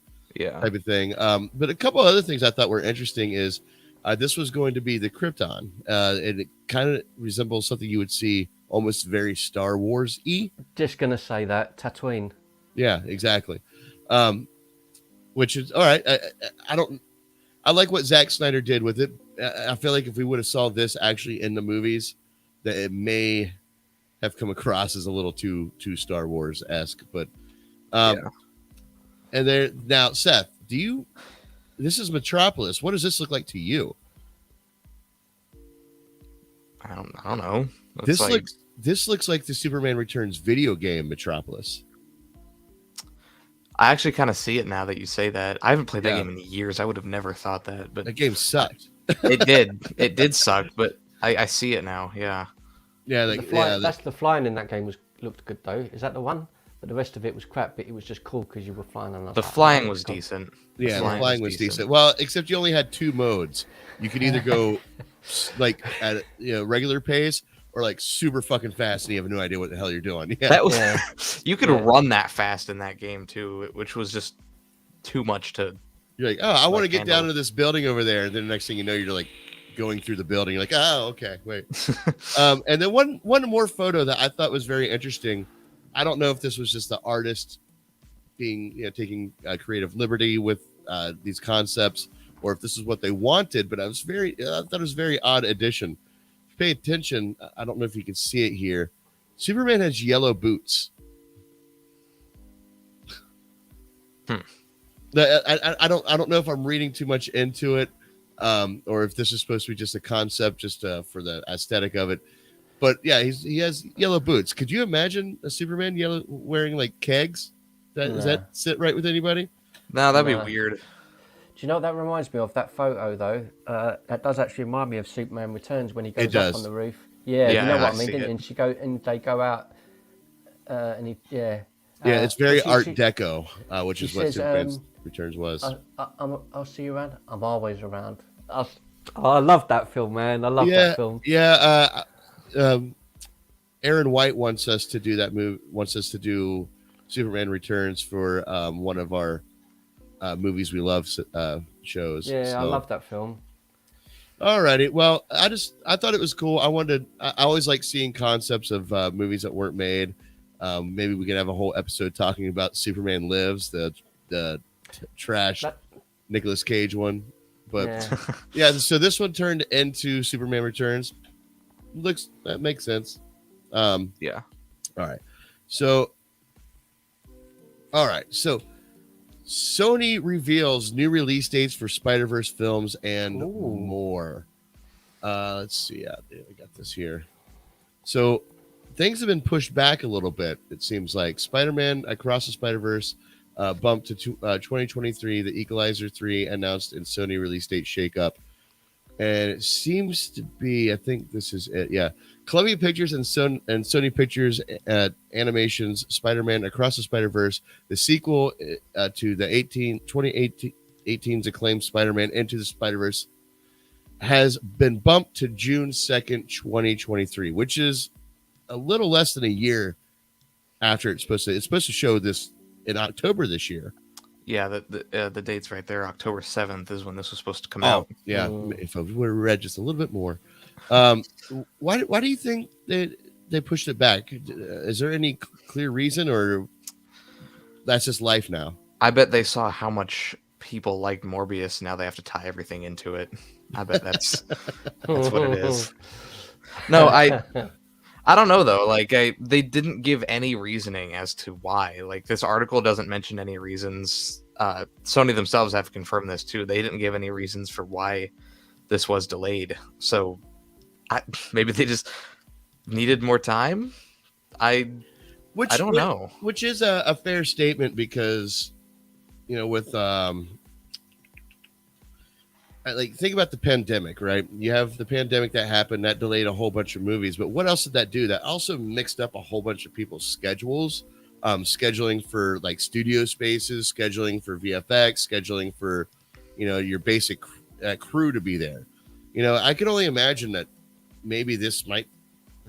[SPEAKER 2] type of thing. But a couple other things I thought were interesting is this was going to be the Krypton. And it kind of resembles something you would see almost very Star Wars-y.
[SPEAKER 4] Just going to say that. Tatooine.
[SPEAKER 2] Yeah, exactly. Which is, all right. I like what Zack Snyder did with it. I feel like if we would have saw this actually in the movies, that it may have come across as a little too Star Wars-esque. But,
[SPEAKER 3] Yeah.
[SPEAKER 2] and there now, Seth, this is Metropolis. What does this look like to you?
[SPEAKER 3] I don't know.
[SPEAKER 2] This looks like the Superman Returns video game Metropolis.
[SPEAKER 3] I actually kind of see it now that you say that. I haven't played that
[SPEAKER 2] Yeah.
[SPEAKER 3] game in years. I would have never thought that, but
[SPEAKER 2] That game sucked.
[SPEAKER 3] it did. It did suck, but I see it now. Yeah.
[SPEAKER 2] Yeah,
[SPEAKER 4] That's the flying in that game looked good though. Is that the one? But the rest of it was crap. But it was just cool because you were flying on.
[SPEAKER 3] The flying was decent.
[SPEAKER 2] the flying was decent. Well, except you only had 2 modes. You could either go like at regular pace or like super fucking fast, and you have no idea what the hell you're doing. Yeah.
[SPEAKER 3] That was you could run that fast in that game too, which was just too much to.
[SPEAKER 2] You're like, oh, I want to get down
[SPEAKER 3] handle.
[SPEAKER 2] to this building over there, and then the next thing you know, you're like going through the building. You're like, oh, okay, wait. And then one more photo that I thought was very interesting. I don't know if this was just the artist being taking creative liberty with these concepts, or if this is what they wanted. But I thought it was a very odd addition. If you pay attention, I don't know if you can see it here. Superman has yellow boots. I don't know if I'm reading too much into it, or if this is supposed to be just a concept, just for the aesthetic of it. But yeah, he has yellow boots. Could you imagine a Superman wearing like kegs? Does that sit right with anybody?
[SPEAKER 3] No, that'd be weird.
[SPEAKER 4] Do you know what that reminds me of? That photo though, that does actually remind me of Superman Returns when he goes up on the roof. Yeah, you know what I mean, didn't you? And they go out, and he
[SPEAKER 2] it's very Art Deco, which is what Superman Returns was.
[SPEAKER 4] I'll see you around. I'm always around. I love that film, man. I love that film.
[SPEAKER 2] Yeah. Aaron White wants us to do that move. Wants us to do Superman Returns for one of our movies we love shows.
[SPEAKER 4] Yeah, I
[SPEAKER 2] So.
[SPEAKER 4] love that film.
[SPEAKER 2] Alrighty. Well, I thought it was cool. I always like seeing concepts of movies that weren't made. Maybe we could have a whole episode talking about Superman Lives, the trash
[SPEAKER 4] That,
[SPEAKER 2] Nicolas Cage one. But
[SPEAKER 4] yeah.
[SPEAKER 2] yeah, so this one turned into Superman Returns. That makes sense.
[SPEAKER 3] Yeah.
[SPEAKER 2] All right. So Sony reveals new release dates for Spider-Verse films and more. Let's see. Yeah, I got this here. So things have been pushed back a little bit. It seems like Spider-Man Across the Spider-Verse bumped to 2023. The Equalizer 3 announced in Sony release date shakeup. And it seems to be, I think this is it. Yeah. Columbia Pictures and Sony Pictures Animation's Spider-Man Across the Spider-Verse, the sequel to the 2018's acclaimed Spider-Man Into the Spider-Verse, has been bumped to June 2nd, 2023, which is a little less than a year after it's supposed to show this in October this year.
[SPEAKER 3] Yeah, the date's right there. October 7th is when this was supposed to come out.
[SPEAKER 2] Yeah, if I would have read just a little bit more. Why do you think they pushed it back? Is there any clear reason, or that's just life now?
[SPEAKER 3] I bet they saw how much people liked Morbius. Now they have to tie everything into it. I bet that's what it is. No, I don't know though. Like they didn't give any reasoning as to why. Like this article doesn't mention any reasons. Sony themselves have confirmed this too. They didn't give any reasons for why this was delayed. So maybe they just needed more time. I don't know.
[SPEAKER 2] Which is a fair statement because, with like think about the pandemic, right? You have the pandemic that happened that delayed a whole bunch of movies, but what else did that do? That also mixed up a whole bunch of people's schedules, scheduling for like studio spaces, scheduling for VFX, scheduling for, your basic crew to be there. I can only imagine that maybe this might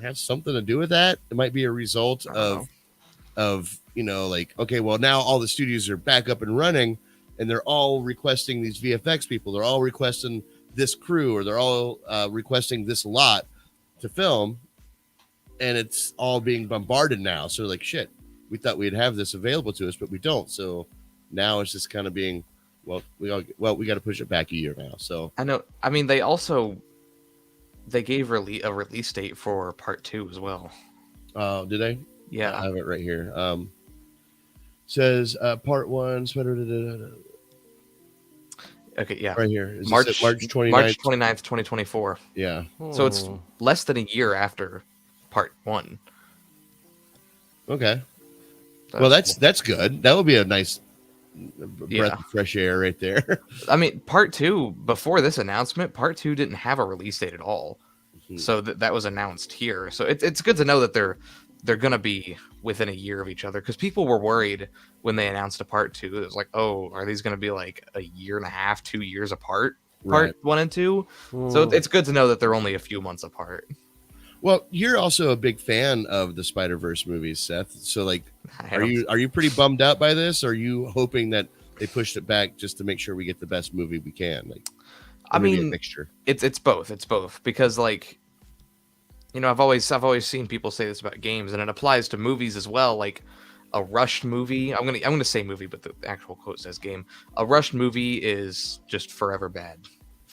[SPEAKER 2] have something to do with that. It might be a result of like, okay, well now all the studios are back up and running, and they're all requesting these VFX people. They're all requesting this crew, or they're all requesting this lot to film, and it's all being bombarded now. So like, shit, we thought we'd have this available to us, but we don't. So now it's just kind of being, we got to push it back a year now. So
[SPEAKER 3] I know. I mean, they gave a release date for part 2 as well.
[SPEAKER 2] Did they?
[SPEAKER 3] Yeah,
[SPEAKER 2] I have it right here. Says part 1.
[SPEAKER 3] Okay, yeah.
[SPEAKER 2] Right here. Is
[SPEAKER 3] March
[SPEAKER 2] 29th?
[SPEAKER 3] March 29th, 2024.
[SPEAKER 2] Yeah.
[SPEAKER 3] So it's less than a year after part 1.
[SPEAKER 2] Okay. That's good. That would be a nice breath of fresh air right there.
[SPEAKER 3] I mean, part 2, before this announcement, part 2 didn't have a release date at all. Mm-hmm. So that was announced here. So it's good to know that they're going to be within a year of each other, because people were worried when they announced a part 2. It was like, oh, are these going to be like a year and a half, 2 years apart, part 1 and 2? So it's good to know that they're only a few months apart.
[SPEAKER 2] Well, you're also a big fan of the Spider-Verse movies, Seth. So like, are you pretty bummed out by this? Or are you hoping that they pushed it back just to make sure we get the best movie we can? Like,
[SPEAKER 3] I mean,
[SPEAKER 2] a mixture.
[SPEAKER 3] It's both. It's both, because like, I've always seen people say this about games, and it applies to movies as well. Like a rushed movie, I'm gonna say movie, but the actual quote says game. A rushed movie is just forever bad.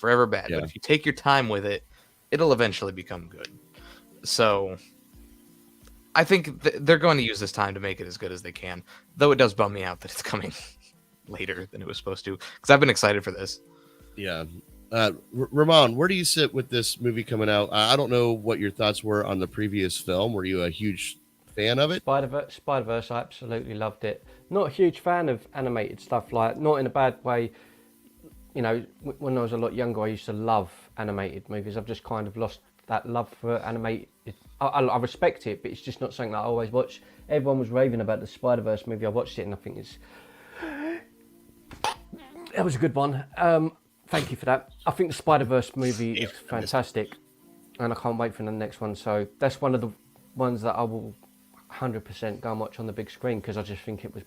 [SPEAKER 3] Yeah. But if you take your time with it, it'll eventually become good. So I think they're going to use this time to make it as good as they can. Though it does bum me out that it's coming later than it was supposed to, because I've been excited for this. Yeah.
[SPEAKER 2] Ramon, where do you sit with this movie coming out? I don't know what your thoughts were on the previous film. Were you a huge fan of it?
[SPEAKER 4] Spider-Verse, I absolutely loved it. Not a huge fan of animated stuff, like, not in a bad way. When I was a lot younger, I used to love animated movies. I've just kind of lost that love for animated. I respect it, but it's just not something that I always watch. Everyone was raving about the Spider-Verse movie. I watched it and I think that was a good one. Thank you for that. I think the Spider-Verse movie is fantastic, and I can't wait for the next one. So that's one of the ones that I will 100% go and watch on the big screen, because I just think it was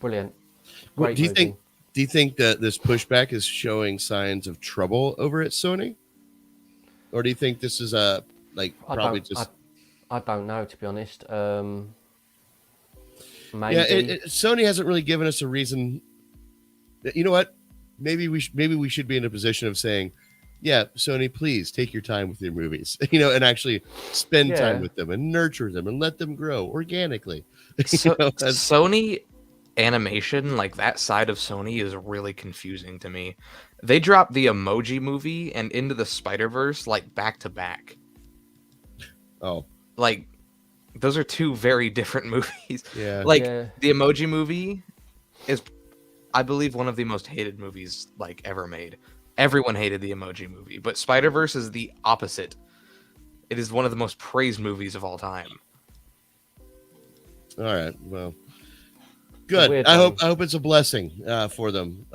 [SPEAKER 4] brilliant. Great movie.
[SPEAKER 2] Do you think that this pushback is showing signs of trouble over at Sony, or do you think this is probably just?
[SPEAKER 4] I don't know, to be honest. Maybe.
[SPEAKER 2] Yeah, Sony hasn't really given us a reason. You know what? Maybe we should be in a position of saying, yeah, Sony, please take your time with your movies, and actually spend time with them and nurture them and let them grow organically.
[SPEAKER 3] Sony animation, like that side of Sony, is really confusing to me. They dropped the Emoji Movie and Into the Spider-Verse like back to back.
[SPEAKER 2] Oh,
[SPEAKER 3] like those are two very different movies.
[SPEAKER 2] Yeah,
[SPEAKER 3] the Emoji Movie is, I believe, one of the most hated movies like ever made. Everyone hated the Emoji Movie, but Spider-Verse is the opposite. It is one of the most praised movies of all time.
[SPEAKER 2] All right, well, good. I hope it's a blessing for them,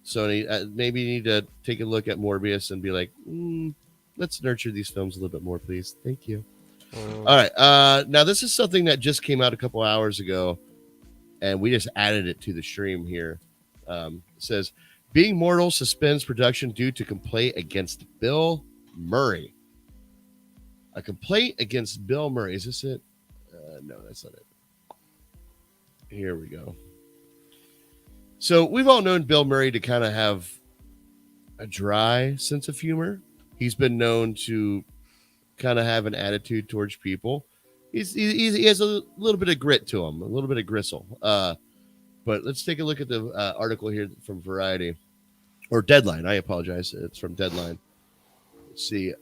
[SPEAKER 2] Sony. Maybe you need to take a look at Morbius and be like, let's nurture these films a little bit more, please. Thank you. All right. Now this is something that just came out a couple hours ago, and we just added it to the stream here. It says, Being Mortal suspends production due to complaint against Bill Murray. A complaint against Bill Murray. Is this it? No, that's not it. Here we go. So we've all known Bill Murray to kind of have a dry sense of humor. He's been known to kind of have an attitude towards people. He has a little bit of grit to him, a little bit of gristle. But let's take a look at the article here from Variety. Or Deadline, I apologize. It's from Deadline. Let's see.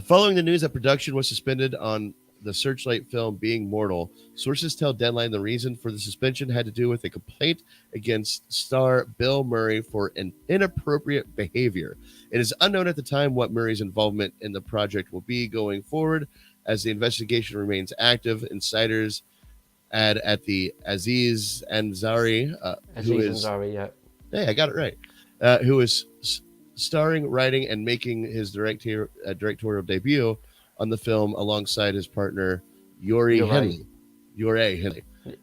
[SPEAKER 2] Following the news that production was suspended on the Searchlight film Being Mortal, sources tell Deadline the reason for the suspension had to do with a complaint against star Bill Murray for an inappropriate behavior. It is unknown at the time what Murray's involvement in the project will be going forward, as the investigation remains active. Insiders add at the Aziz Ansari, Hey, I got it right. Who is starring, writing, and making his directorial debut on the film alongside his partner Yuri Henley.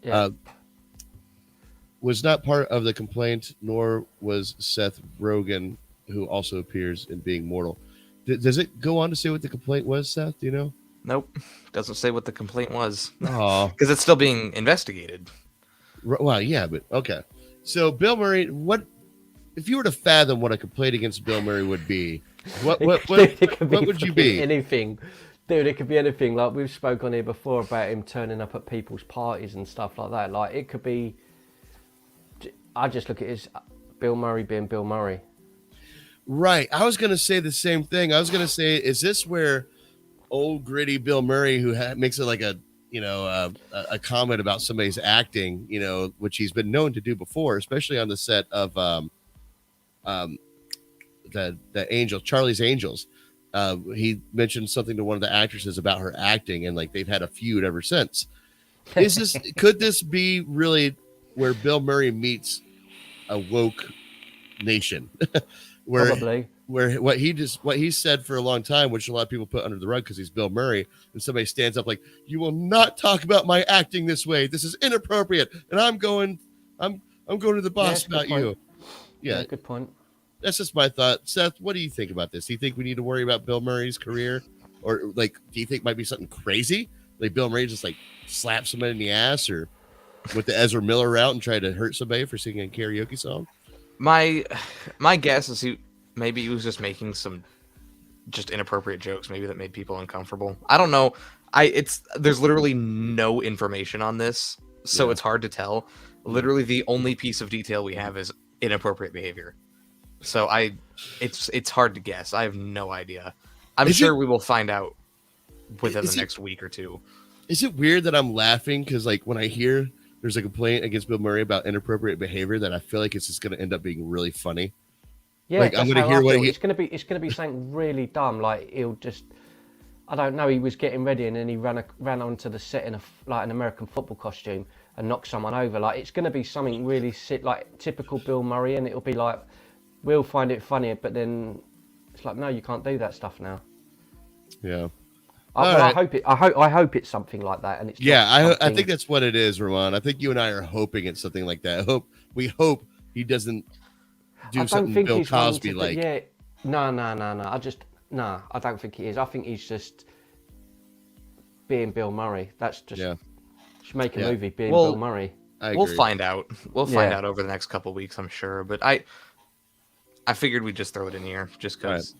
[SPEAKER 4] Yeah.
[SPEAKER 2] Was not part of the complaint, nor was Seth Rogen, who also appears in Being Mortal. Does it go on to say what the complaint was, Seth? Do you know?
[SPEAKER 3] Nope. Doesn't say what the complaint was.
[SPEAKER 2] Oh,
[SPEAKER 3] because it's still being investigated.
[SPEAKER 2] Well, yeah, but okay. So Bill Murray, what if you were to fathom what a complaint against Bill Murray would be? What would you be?
[SPEAKER 4] Anything. Dude, it could be anything. Like, we've spoke on here before about him turning up at people's parties and stuff like that. Like, it could be, I just look at it as Bill Murray being Bill Murray.
[SPEAKER 2] Right. I was going to say the same thing. I was going to say, is this where old gritty Bill Murray, who makes it like a comment about somebody's acting, which he's been known to do before, especially on the set of the Angels, Charlie's Angels. He mentioned something to one of the actresses about her acting, and like they've had a feud ever since. Could this be really where Bill Murray meets a woke nation?
[SPEAKER 4] Probably.
[SPEAKER 2] Where what he said for a long time, which a lot of people put under the rug because he's Bill Murray, and somebody stands up like, "You will not talk about my acting this way. This is inappropriate." And I'm going to the boss about you. Yeah,
[SPEAKER 4] good point.
[SPEAKER 2] That's just my thought. Seth, what do you think about this? Do you think we need to worry about Bill Murray's career? Or like, do you think it might be something crazy? Like Bill Murray just like slap somebody in the ass, or with the Ezra Miller route and try to hurt somebody for singing a karaoke song?
[SPEAKER 3] My guess is maybe he was just making some just inappropriate jokes, maybe that made people uncomfortable. I don't know. There's literally no information on this, so it's hard to tell. Literally the only piece of detail we have is inappropriate behavior. So it's hard to guess. I have no idea. I'm sure we will find out within the next week or two.
[SPEAKER 2] Is it weird that I'm laughing because like when I hear there's a complaint against Bill Murray about inappropriate behavior, that I feel like it's just going to end up being really funny?
[SPEAKER 4] Yeah,
[SPEAKER 2] like I'm going to hear what
[SPEAKER 4] it's going to be something really dumb. Like he'll just, I don't know. He was getting ready and then he ran onto the set in an American football costume and knocked someone over. Like it's going to be something really sick, like typical Bill Murray, and it'll be like, we'll find it funny, but then it's like, no, you can't do that stuff now.
[SPEAKER 2] Yeah.
[SPEAKER 4] I hope it's something like that, and it's
[SPEAKER 2] I think that's what it is, Ramon. I think you and I are hoping it's something like that. We hope he doesn't
[SPEAKER 4] I
[SPEAKER 2] do
[SPEAKER 4] don't
[SPEAKER 2] something
[SPEAKER 4] think
[SPEAKER 2] Bill
[SPEAKER 4] he's one
[SPEAKER 2] Cosby
[SPEAKER 4] to
[SPEAKER 2] like.
[SPEAKER 4] Yeah, no. I don't think he is. I think he's just being Bill Murray. That's just should make a movie being Bill Murray.
[SPEAKER 3] We'll find out. We'll find
[SPEAKER 4] Yeah.
[SPEAKER 3] out over the next couple weeks, I'm sure. But I figured we'd just throw it in here just because.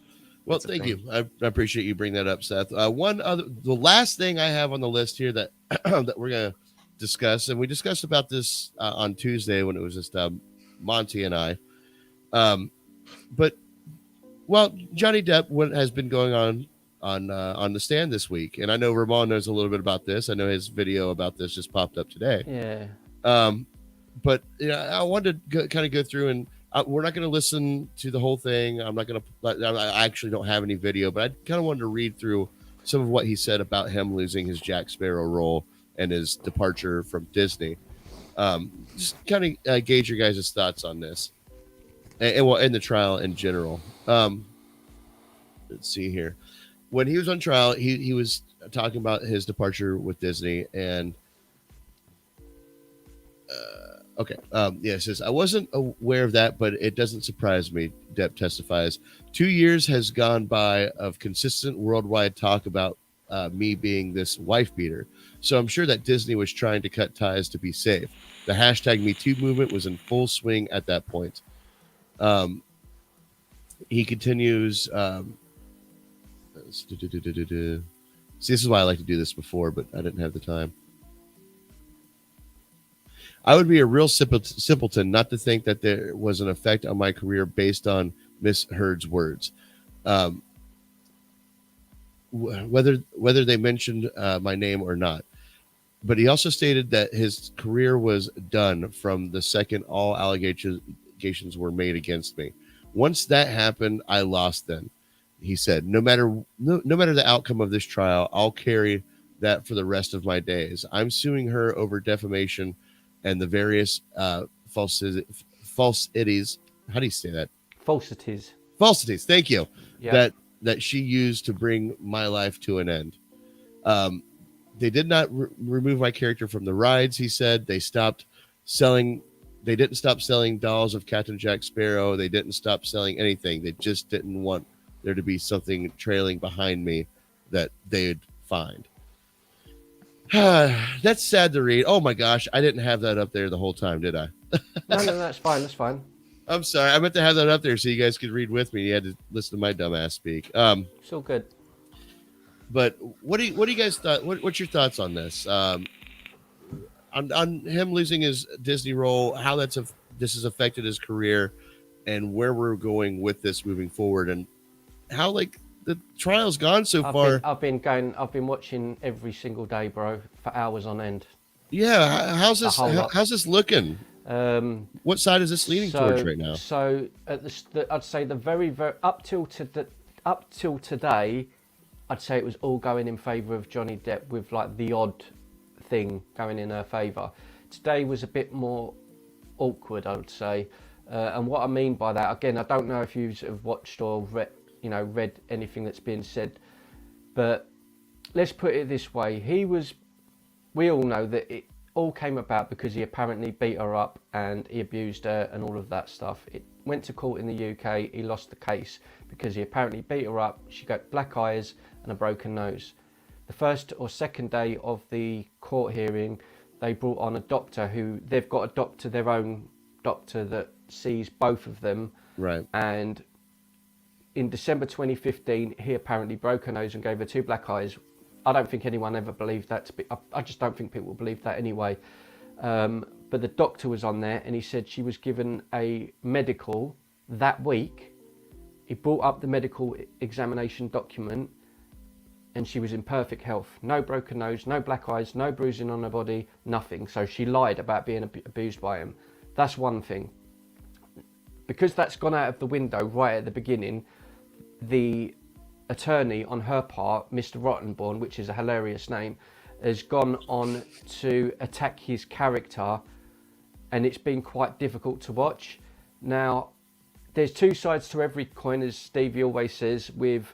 [SPEAKER 2] Well, thank you. I appreciate you bringing that up, Seth. The last thing I have on the list here that that we're gonna discuss, and we discussed about this on Tuesday when it was just Monte and I. But Johnny Depp has been going on the stand this week, and I know Ramon knows a little bit about this. I know his video about this just popped up today.
[SPEAKER 4] Yeah.
[SPEAKER 2] But I wanted to kind of go through and. We're not going to listen to the whole thing. I'm not going to. I actually don't have any video, but I kind of wanted to read through some of what he said about him losing his Jack Sparrow role and his departure from Disney. Just kind of gauge your guys' thoughts on this, and the trial in general. Let's see here. When he was on trial, he was talking about his departure with Disney and. Okay. It says, I wasn't aware of that, but it doesn't surprise me, Depp testifies. 2 years has gone by of consistent worldwide talk about me being this wife beater. So I'm sure that Disney was trying to cut ties to be safe. The hashtag MeToo movement was in full swing at that point. He continues. See, this is why I like to do this before, but I didn't have the time. I would be a real simpleton not to think that there was an effect on my career based on Miss Heard's words. Whether they mentioned my name or not. But he also stated that his career was done from the second all allegations were made against me. Once that happened, I lost them. He said, no matter the outcome of this trial, I'll carry that for the rest of my days. I'm suing her over defamation and the various falsities. How do you say that?
[SPEAKER 4] Falsities.
[SPEAKER 2] Thank you.
[SPEAKER 4] Yeah.
[SPEAKER 2] That she used to bring my life to an end. They did not remove my character from the rides. He said they stopped selling. They didn't stop selling dolls of Captain Jack Sparrow. They didn't stop selling anything. They just didn't want there to be something trailing behind me that they'd find. That's sad to read. Oh my gosh, I didn't have that up there the whole time, did I?
[SPEAKER 4] No, that's fine. That's fine.
[SPEAKER 2] I'm sorry. I meant to have that up there so you guys could read with me. You had to listen to my dumb ass speak.
[SPEAKER 4] It's all good.
[SPEAKER 2] But what do you guys thought? What's your thoughts on this? On him losing his Disney role, how this has affected his career, and where we're going with this moving forward, and how the trial's gone so far.
[SPEAKER 4] I've been watching every single day, bro, for hours on end.
[SPEAKER 2] Yeah, how's this looking? What side is this leaning towards right now?
[SPEAKER 4] So I'd say the very up till today, I'd say it was all going in favour of Johnny Depp, with like the odd thing going in her favour. Today was a bit more awkward, I would say, and what I mean by that, again, I don't know if you have watched or read anything that's been said, but let's put it this way: we all know that it all came about because he apparently beat her up and he abused her and all of that stuff. It went to court in the UK. He lost the case because he apparently beat her up. She got black eyes and a broken nose. The first or second day of the court hearing, they brought on a doctor who they've got their own doctor that sees both of them.
[SPEAKER 2] Right.
[SPEAKER 4] And in December 2015, he apparently broke her nose and gave her two black eyes. I don't think anyone ever believed that to be. I just don't think people believe that anyway. But the doctor was on there and he said she was given a medical that week. He brought up the medical examination document and she was in perfect health. No broken nose, no black eyes, no bruising on her body, nothing. So she lied about being abused by him. That's one thing. Because that's gone out of the window right at the beginning, the attorney on her part, Mr. Rottenborn, which is a hilarious name, has gone on to attack his character, and it's been quite difficult to watch. Now, there's two sides to every coin, as Stevie always says, with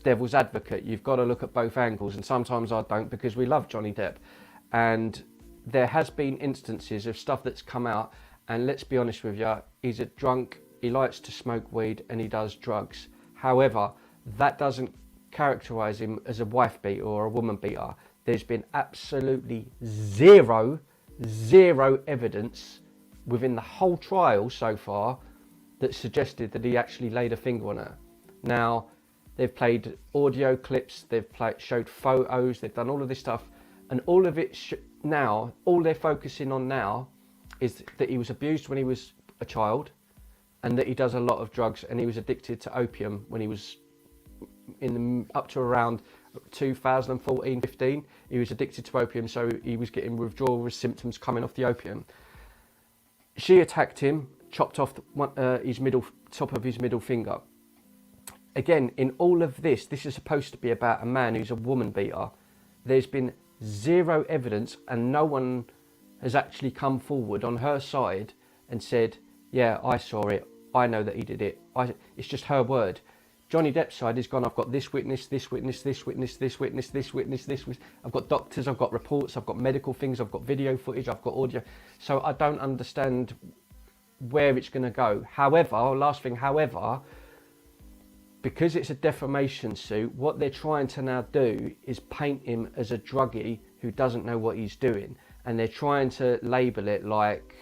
[SPEAKER 4] devil's advocate. You've got to look at both angles, and sometimes I don't, because we love Johnny Depp. And there has been instances of stuff that's come out, And let's be honest with you, he's a drunk, he likes to smoke weed and he does drugs. However, that doesn't characterise him as a wife beater or a woman beater. There's been absolutely zero evidence within the whole trial so far that suggested that he actually laid a finger on her. Now, they've played audio clips, showed photos, they've done all of this stuff, and all of it now, all they're focusing on now is that he was abused when he was a child, and that he does a lot of drugs, and he was addicted to opium when he was up to around 2014-15. He was addicted to opium, so he was getting withdrawal symptoms coming off the opium. She attacked him, chopped off his top of his middle finger. Again, in all of this is supposed to be about a man who's a woman beater. There's been zero evidence, and no one has actually come forward on her side and said, yeah, I saw it, I know that he did it. It's just her word. Johnny Depp's side has gone, I've got this witness, this witness, this witness, this witness, this witness, this witness. I've got doctors, I've got reports, I've got medical things, I've got video footage, I've got audio. So I don't understand where it's going to go. However, because it's a defamation suit, what they're trying to now do is paint him as a druggie who doesn't know what he's doing. And they're trying to label it like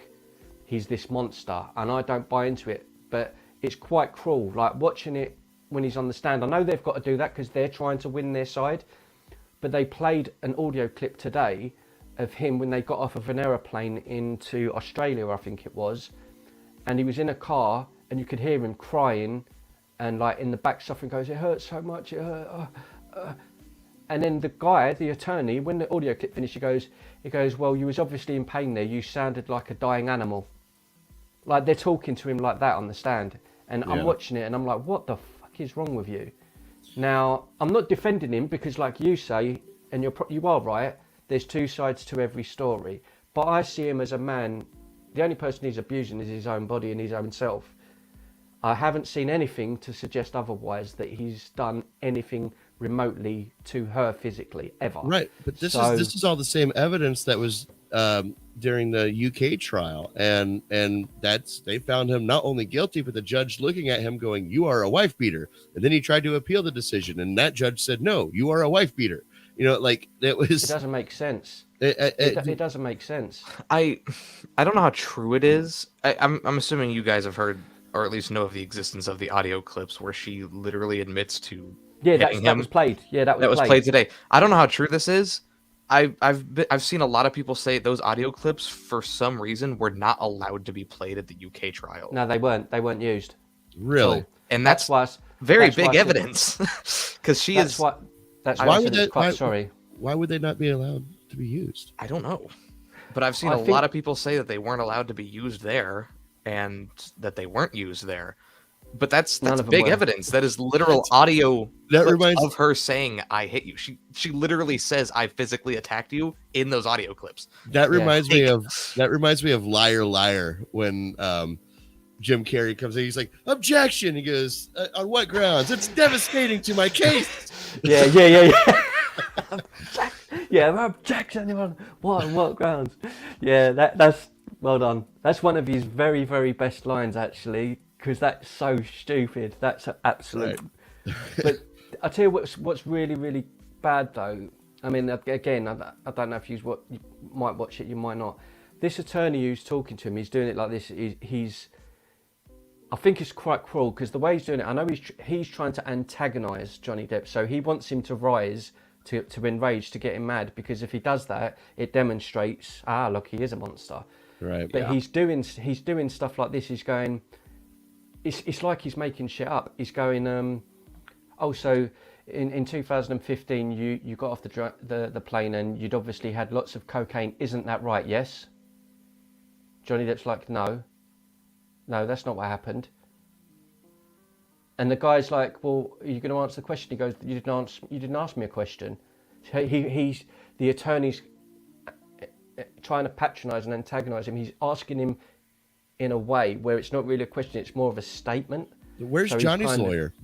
[SPEAKER 4] he's this monster. And I don't buy into it, but it's quite cruel. Like watching it when he's on the stand. I know they've got to do that because they're trying to win their side. But they played an audio clip today of him when they got off of an aeroplane into Australia, I think it was. And he was in a car and you could hear him crying. And like in the back suffering goes, it hurts so much, it hurt. And then the guy, the attorney, when the audio clip finished, he goes, well, you was obviously in pain there. You sounded like a dying animal. Like they're talking to him like that on the stand. And I'm watching it and I'm like, what the fuck is wrong with you? Now, I'm not defending him because like you say, and you are right, there's two sides to every story. But I see him as a man, the only person he's abusing is his own body and his own self. I haven't seen anything to suggest otherwise, that he's done anything remotely to her physically ever.
[SPEAKER 2] Right, but this is all the same evidence that was during the UK trial, and they found him not only guilty, but the judge looking at him going, "You are a wife beater," and then he tried to appeal the decision, and that judge said, "No, you are a wife beater." You know, like it was.
[SPEAKER 4] It doesn't make sense. It doesn't make sense.
[SPEAKER 3] I don't know how true it is. I'm assuming you guys have heard, or at least know of the existence of the audio clips where she literally admits to
[SPEAKER 4] that was played. Yeah, that was
[SPEAKER 3] played today. I don't know how true this is. I've seen a lot of people say those audio clips for some reason were not allowed to be played at the UK trial.
[SPEAKER 4] No, they weren't. They weren't used.
[SPEAKER 2] Really?
[SPEAKER 3] And that's very big evidence because she is.
[SPEAKER 2] Why would they not be allowed to be used?
[SPEAKER 3] I don't know, but I've seen a lot of people say that they weren't allowed to be used there, and that they weren't used there. But that's big evidence. That is literal audio of her saying, "I hit you." She literally says, "I physically attacked you" in those audio clips.
[SPEAKER 2] That reminds me of Liar Liar when Jim Carrey comes in. He's like, "Objection!" He goes, "On what grounds? It's devastating to my case."
[SPEAKER 4] Yeah. Yeah, objection on what grounds? Yeah, that's well done. That's one of his very, very best lines, actually, because that's so stupid. That's an absolute. Right. But I tell you what's really, really bad though. I mean, again, I don't know if you might watch it, you might not. This attorney who's talking to him, he's doing it like this. I think it's quite cruel because the way he's doing it, I know he's trying to antagonise Johnny Depp, so he wants him to rise to enrage, to get him mad, because if he does that, it demonstrates, look, he is a monster.
[SPEAKER 2] Right.
[SPEAKER 4] But he's doing stuff like this. He's going, it's like he's making shit up. He's going, so in 2015 you got off the plane and you'd obviously had lots of cocaine. Isn't that right? Yes. Johnny Depp's like, no, that's not what happened. And the guy's like, well, are you going to answer the question? He goes, you didn't ask me a question. He's the attorney's trying to patronise and antagonise him. He's asking him in a way where it's not really a question, it's more of a statement.
[SPEAKER 2] Where's Johnny's lawyer?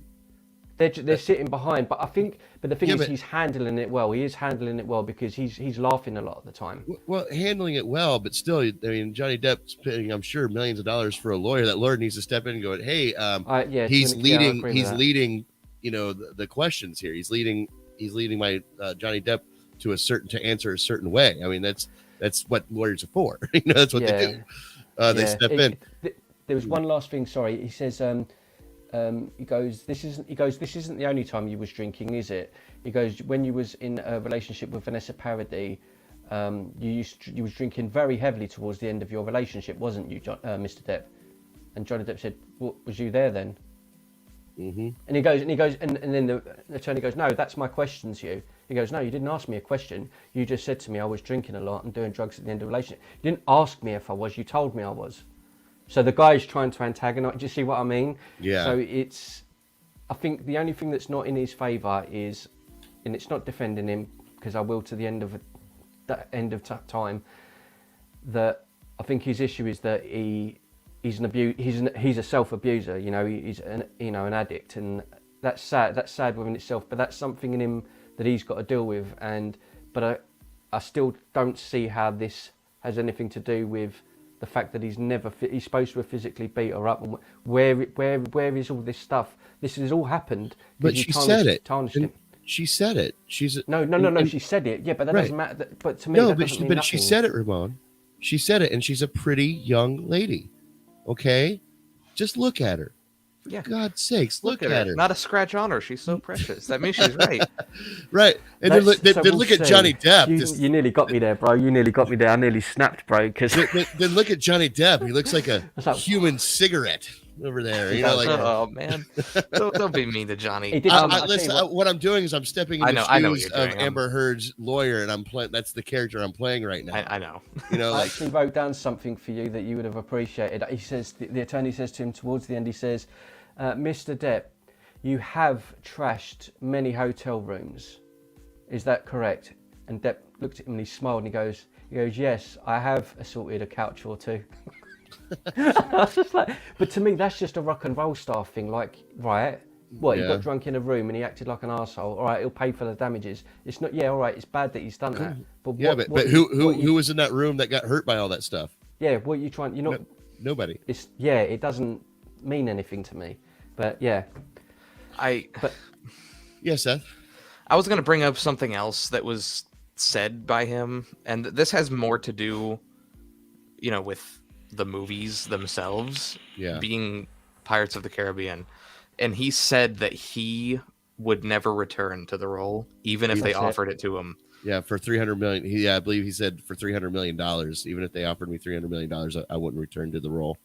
[SPEAKER 4] They're sitting behind, but the thing is,
[SPEAKER 2] but
[SPEAKER 4] he's handling it well. He is handling it well because he's laughing a lot of the time.
[SPEAKER 2] Well, handling it well, but still, I mean, Johnny Depp's paying, I'm sure, millions of dollars for a lawyer. That lawyer needs to step in and go, hey, he's leading, you know, the questions here. He's leading my Johnny Depp to answer a certain way. I mean, that's what lawyers are for. You know, that's what they do. They step in.
[SPEAKER 4] There was one last thing. Sorry, he says. He goes, this isn't the only time you was drinking, is it? He goes, when you was in a relationship with Vanessa Paradis, you was drinking very heavily towards the end of your relationship, wasn't you, Mr. Depp? And Johnny Depp said, "What, was you there then?" Mm-hmm. And he goes, and then the attorney goes, "No, that's my question to you." He goes, "No, you didn't ask me a question. You just said to me I was drinking a lot and doing drugs at the end of the relationship. You didn't ask me if I was. You told me I was." So the guy's trying to antagonize. Do you see what I mean?
[SPEAKER 2] Yeah.
[SPEAKER 4] So I think the only thing that's not in his favour is, and it's not defending him because I will to the end of time, that I think his issue is that he's a self-abuser. You know, he's an addict, and that's sad. That's sad within itself. But that's something in him that he's got to deal with. But I still don't see how this has anything to do with the fact that he's supposed to have physically beat her up. And where is all this stuff? This has all happened.
[SPEAKER 2] But she said it.
[SPEAKER 4] She
[SPEAKER 2] said it.
[SPEAKER 4] No. She said it. Yeah, but that doesn't matter. But to me,
[SPEAKER 2] no,
[SPEAKER 4] that
[SPEAKER 2] but
[SPEAKER 4] doesn't mean nothing.
[SPEAKER 2] she said it, Ramon. She said it, and she's a pretty young lady. Okay, just look at her.
[SPEAKER 3] Yeah.
[SPEAKER 2] For God's sakes, look at her.
[SPEAKER 3] Not a scratch on her. She's so precious. That means she's right.
[SPEAKER 2] Right. And then look at Johnny Depp.
[SPEAKER 4] You nearly got me there, bro. You nearly got me there. I nearly snapped, bro.
[SPEAKER 2] Then look at Johnny Depp. He looks like a human cigarette over there. You know, like,
[SPEAKER 3] oh man, don't be mean to Johnny.
[SPEAKER 2] Listen, what I'm doing is I'm stepping in the shoes of Amber Heard's lawyer, and I'm playing. That's the character I'm playing right now.
[SPEAKER 3] I know.
[SPEAKER 2] You know,
[SPEAKER 4] I actually wrote down something for you that you would have appreciated. He says, the attorney says to him towards the end, he says, "Mr. Depp, you have trashed many hotel rooms. Is that correct?" And Depp looked at him and he smiled and he goes, "Yes, I have assaulted a couch or two." I was just like, but to me, that's just a rock and roll star thing. Like, right, what, he got drunk in a room and he acted like an arsehole. All right, he'll pay for the damages. It's not, all right, it's bad that he's done that. But
[SPEAKER 2] who was in that room that got hurt by all that stuff?
[SPEAKER 4] Yeah, what are you trying? You're not.
[SPEAKER 2] Nobody.
[SPEAKER 4] It doesn't mean anything to me. But yeah,
[SPEAKER 2] yeah, Seth.
[SPEAKER 3] I was going to bring up something else that was said by him, and this has more to do, with the movies themselves, being Pirates of the Caribbean. And he said that he would never return to the role, even if they offered it to him. Yeah,
[SPEAKER 2] for $300 million. I believe he said for $300 million, even if they offered me $300 million, I wouldn't return to the role.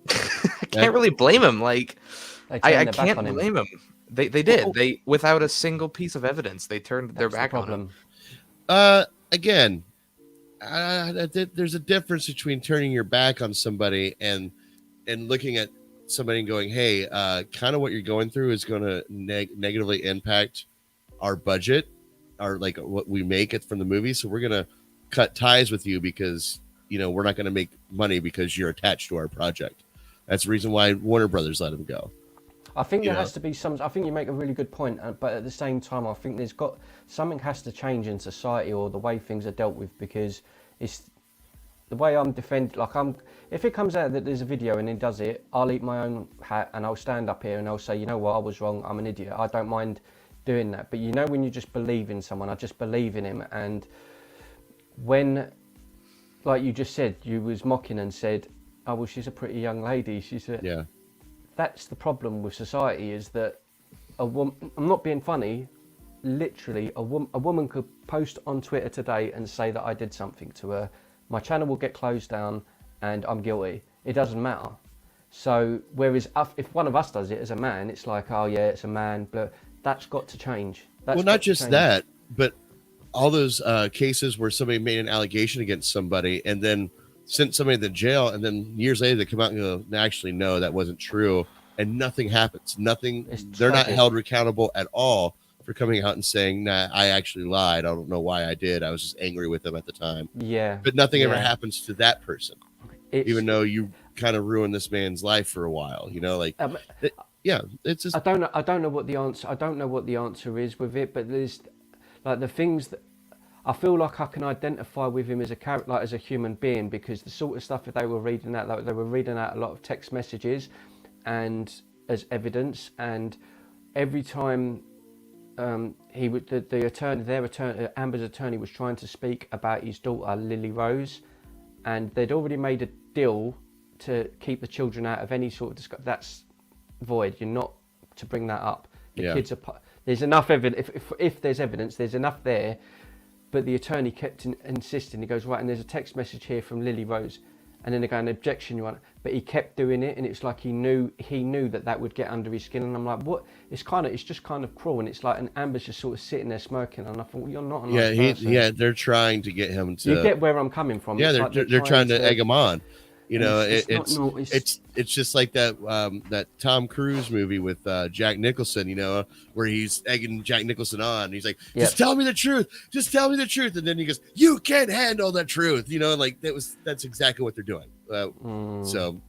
[SPEAKER 3] I can't really blame him. Like, I can't blame him. They did. They, without a single piece of evidence, they turned their back on him.
[SPEAKER 2] Again, there's a difference between turning your back on somebody and looking at somebody and going, "Hey, kind of what you're going through is going to negatively impact our budget, like what we make it from the movie. So we're going to cut ties with you because we're not going to make money because you're attached to our project." That's the reason why Warner Brothers let him go.
[SPEAKER 4] I think there has to be some. I think you make a really good point, but at the same time, I think something has to change in society or the way things are dealt with, because it's the way I'm defended. Like, if it comes out that there's a video and he does it, I'll eat my own hat and I'll stand up here and I'll say, you know what, I was wrong. I'm an idiot. I don't mind doing that. But when you just believe in someone, I just believe in him. And when, like you just said, you was mocking and said, "Oh, well, she's a pretty young lady." She said,
[SPEAKER 2] "Yeah."
[SPEAKER 4] That's the problem with society, is that a woman, I'm not being funny, literally a woman could post on Twitter today and say that I did something to her. My channel will get closed down and I'm guilty. It doesn't matter. So whereas if one of us does it as a man, it's like, oh yeah, it's a man, but that's got to change. Well,
[SPEAKER 2] not just that, but all those cases where somebody made an allegation against somebody and then sent somebody to jail, and then years later they come out and go, "Actually, no, that wasn't true," and nothing happens. They're not held accountable at all for coming out and saying, "Nah, I actually lied. I don't know why I did. I was just angry with them at the time."
[SPEAKER 4] Yeah.
[SPEAKER 2] But nothing ever happens to that person, even though you kind of ruined this man's life for a while. yeah, it's just
[SPEAKER 4] I don't know what the answer. I don't know what the answer is with it, but there's like the things that I feel like I can identify with him as a character, like as a human being, because the sort of stuff that they were reading out, like they were reading out a lot of text messages, and as evidence, and every time he would the attorney, their attorney, Amber's attorney, was trying to speak about his daughter Lily Rose, and they'd already made a deal to keep the children out of any sort of discussion. That's void. You're not to bring that up. The kids are. There's enough evidence. If there's evidence, there's enough there. But the attorney kept insisting. He goes, right, and there's a text message here from Lily Rose, and then they go, an objection, Your Honor. But he kept doing it, and it's like he knew that would get under his skin. And I'm like, what? It's just kind of cruel, and it's like, and Amber's just sort of sitting there smirking, and I thought, well, you're not a nice person.
[SPEAKER 2] They're trying to get him to.
[SPEAKER 4] You get where I'm coming from.
[SPEAKER 2] Yeah, they're trying to egg him on. You know,
[SPEAKER 4] it's
[SPEAKER 2] just like that that Tom Cruise movie with Jack Nicholson, you know, where he's egging Jack Nicholson on. He's like, just tell me the truth. Just tell me the truth. And then he goes, you can't handle the truth. You know, like that's exactly what they're doing. So,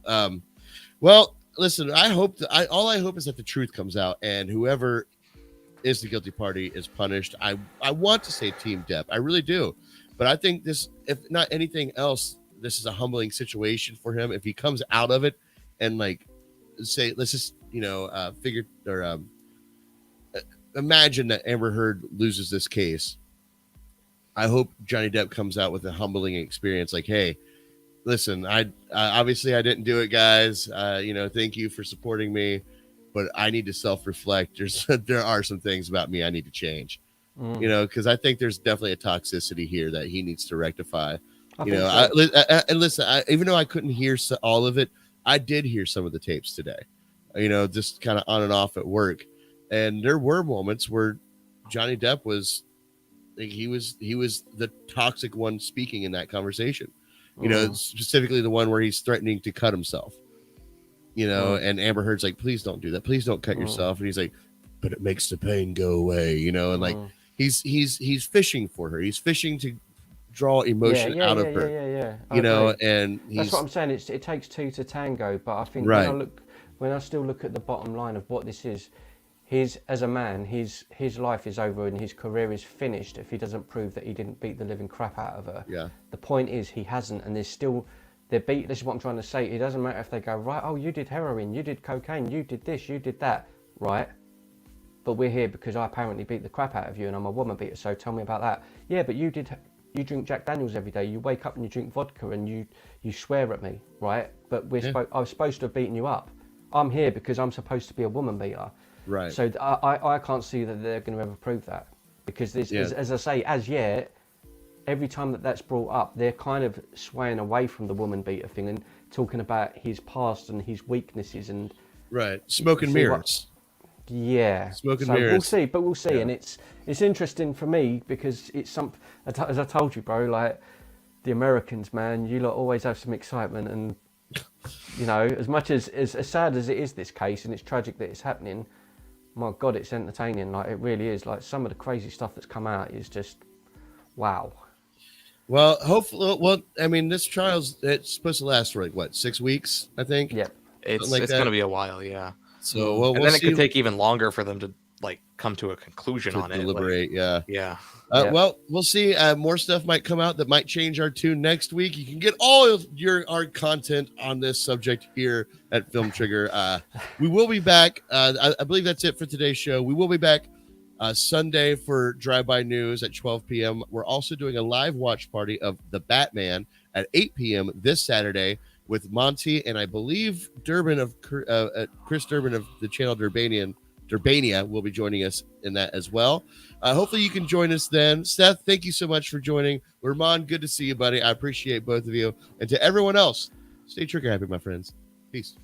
[SPEAKER 2] well, listen, all I hope is that the truth comes out and whoever is the guilty party is punished. I want to say Team Depp. I really do. But I think this, if not anything else, this is a humbling situation for him. If he comes out of it and like say, let's just, figure or imagine that Amber Heard loses this case. I hope Johnny Depp comes out with a humbling experience. Like, hey, listen, I obviously I didn't do it, guys. Thank you for supporting me, but I need to self-reflect. There are some things about me I need to change, because I think there's definitely a toxicity here that he needs to rectify. And listen, even though I couldn't hear all of it, I did hear some of the tapes today, just kind of on and off at work. And there were moments where Johnny Depp was the toxic one speaking in that conversation, specifically the one where he's threatening to cut himself, and Amber Heard's like, please don't do that. Please don't cut yourself. And he's like, but it makes the pain go away, and like he's fishing for her. He's fishing to draw emotion out of her, and
[SPEAKER 4] that's what I'm saying. It takes two to tango, but I think when I still look at the bottom line of what this is, as a man, his life is over and his career is finished if he doesn't prove that he didn't beat the living crap out of her.
[SPEAKER 2] Yeah.
[SPEAKER 4] The point is he hasn't, and this is what I'm trying to say. It doesn't matter if they go, right, oh, you did heroin, you did cocaine, you did this, you did that, right? But we're here because I apparently beat the crap out of you and I'm a woman beater, so tell me about that. Yeah, but you drink Jack Daniels every day, you wake up and you drink vodka and you swear at me, right? But I was supposed to have beaten you up. I'm here because I'm supposed to be a woman beater.
[SPEAKER 2] Right.
[SPEAKER 4] So I can't see that they're going to ever prove that. Because as I say, as yet, every time that's brought up, they're kind of swaying away from the woman beater thing and talking about his past and his weaknesses and...
[SPEAKER 2] Right. Smoke and mirrors.
[SPEAKER 4] Smoke and mirrors. We'll see. Yeah. And it's interesting for me because it's something, as I told you, bro, like the Americans, man, you lot always have some excitement and, as much as sad as it is, this case, and it's tragic that it's happening, my God, it's entertaining. Like, it really is. Like, some of the crazy stuff that's come out is just, wow.
[SPEAKER 2] Well, hopefully, this trial's, it's supposed to last for 6 weeks, I think?
[SPEAKER 3] Yeah. It's going to be a while, yeah.
[SPEAKER 2] So,
[SPEAKER 3] and then it could take even longer for them to, come to a conclusion on it.
[SPEAKER 2] Deliberate, yeah.
[SPEAKER 3] Yeah.
[SPEAKER 2] Well, we'll see. More stuff might come out that might change our tune next week. You can get all of our content on this subject here at Film Trigger. We will be back. I believe that's it for today's show. We will be back Sunday for Drive-By News at 12 p.m. We're also doing a live watch party of The Batman at 8 p.m. this Saturday with Monte and I believe Chris Durbin of the channel Durbania will be joining us in that as well. Hopefully you can join us then. Seth, thank you so much for joining. Ramon, good to see you, buddy. I appreciate both of you. And to everyone else, stay trigger happy, my friends. Peace.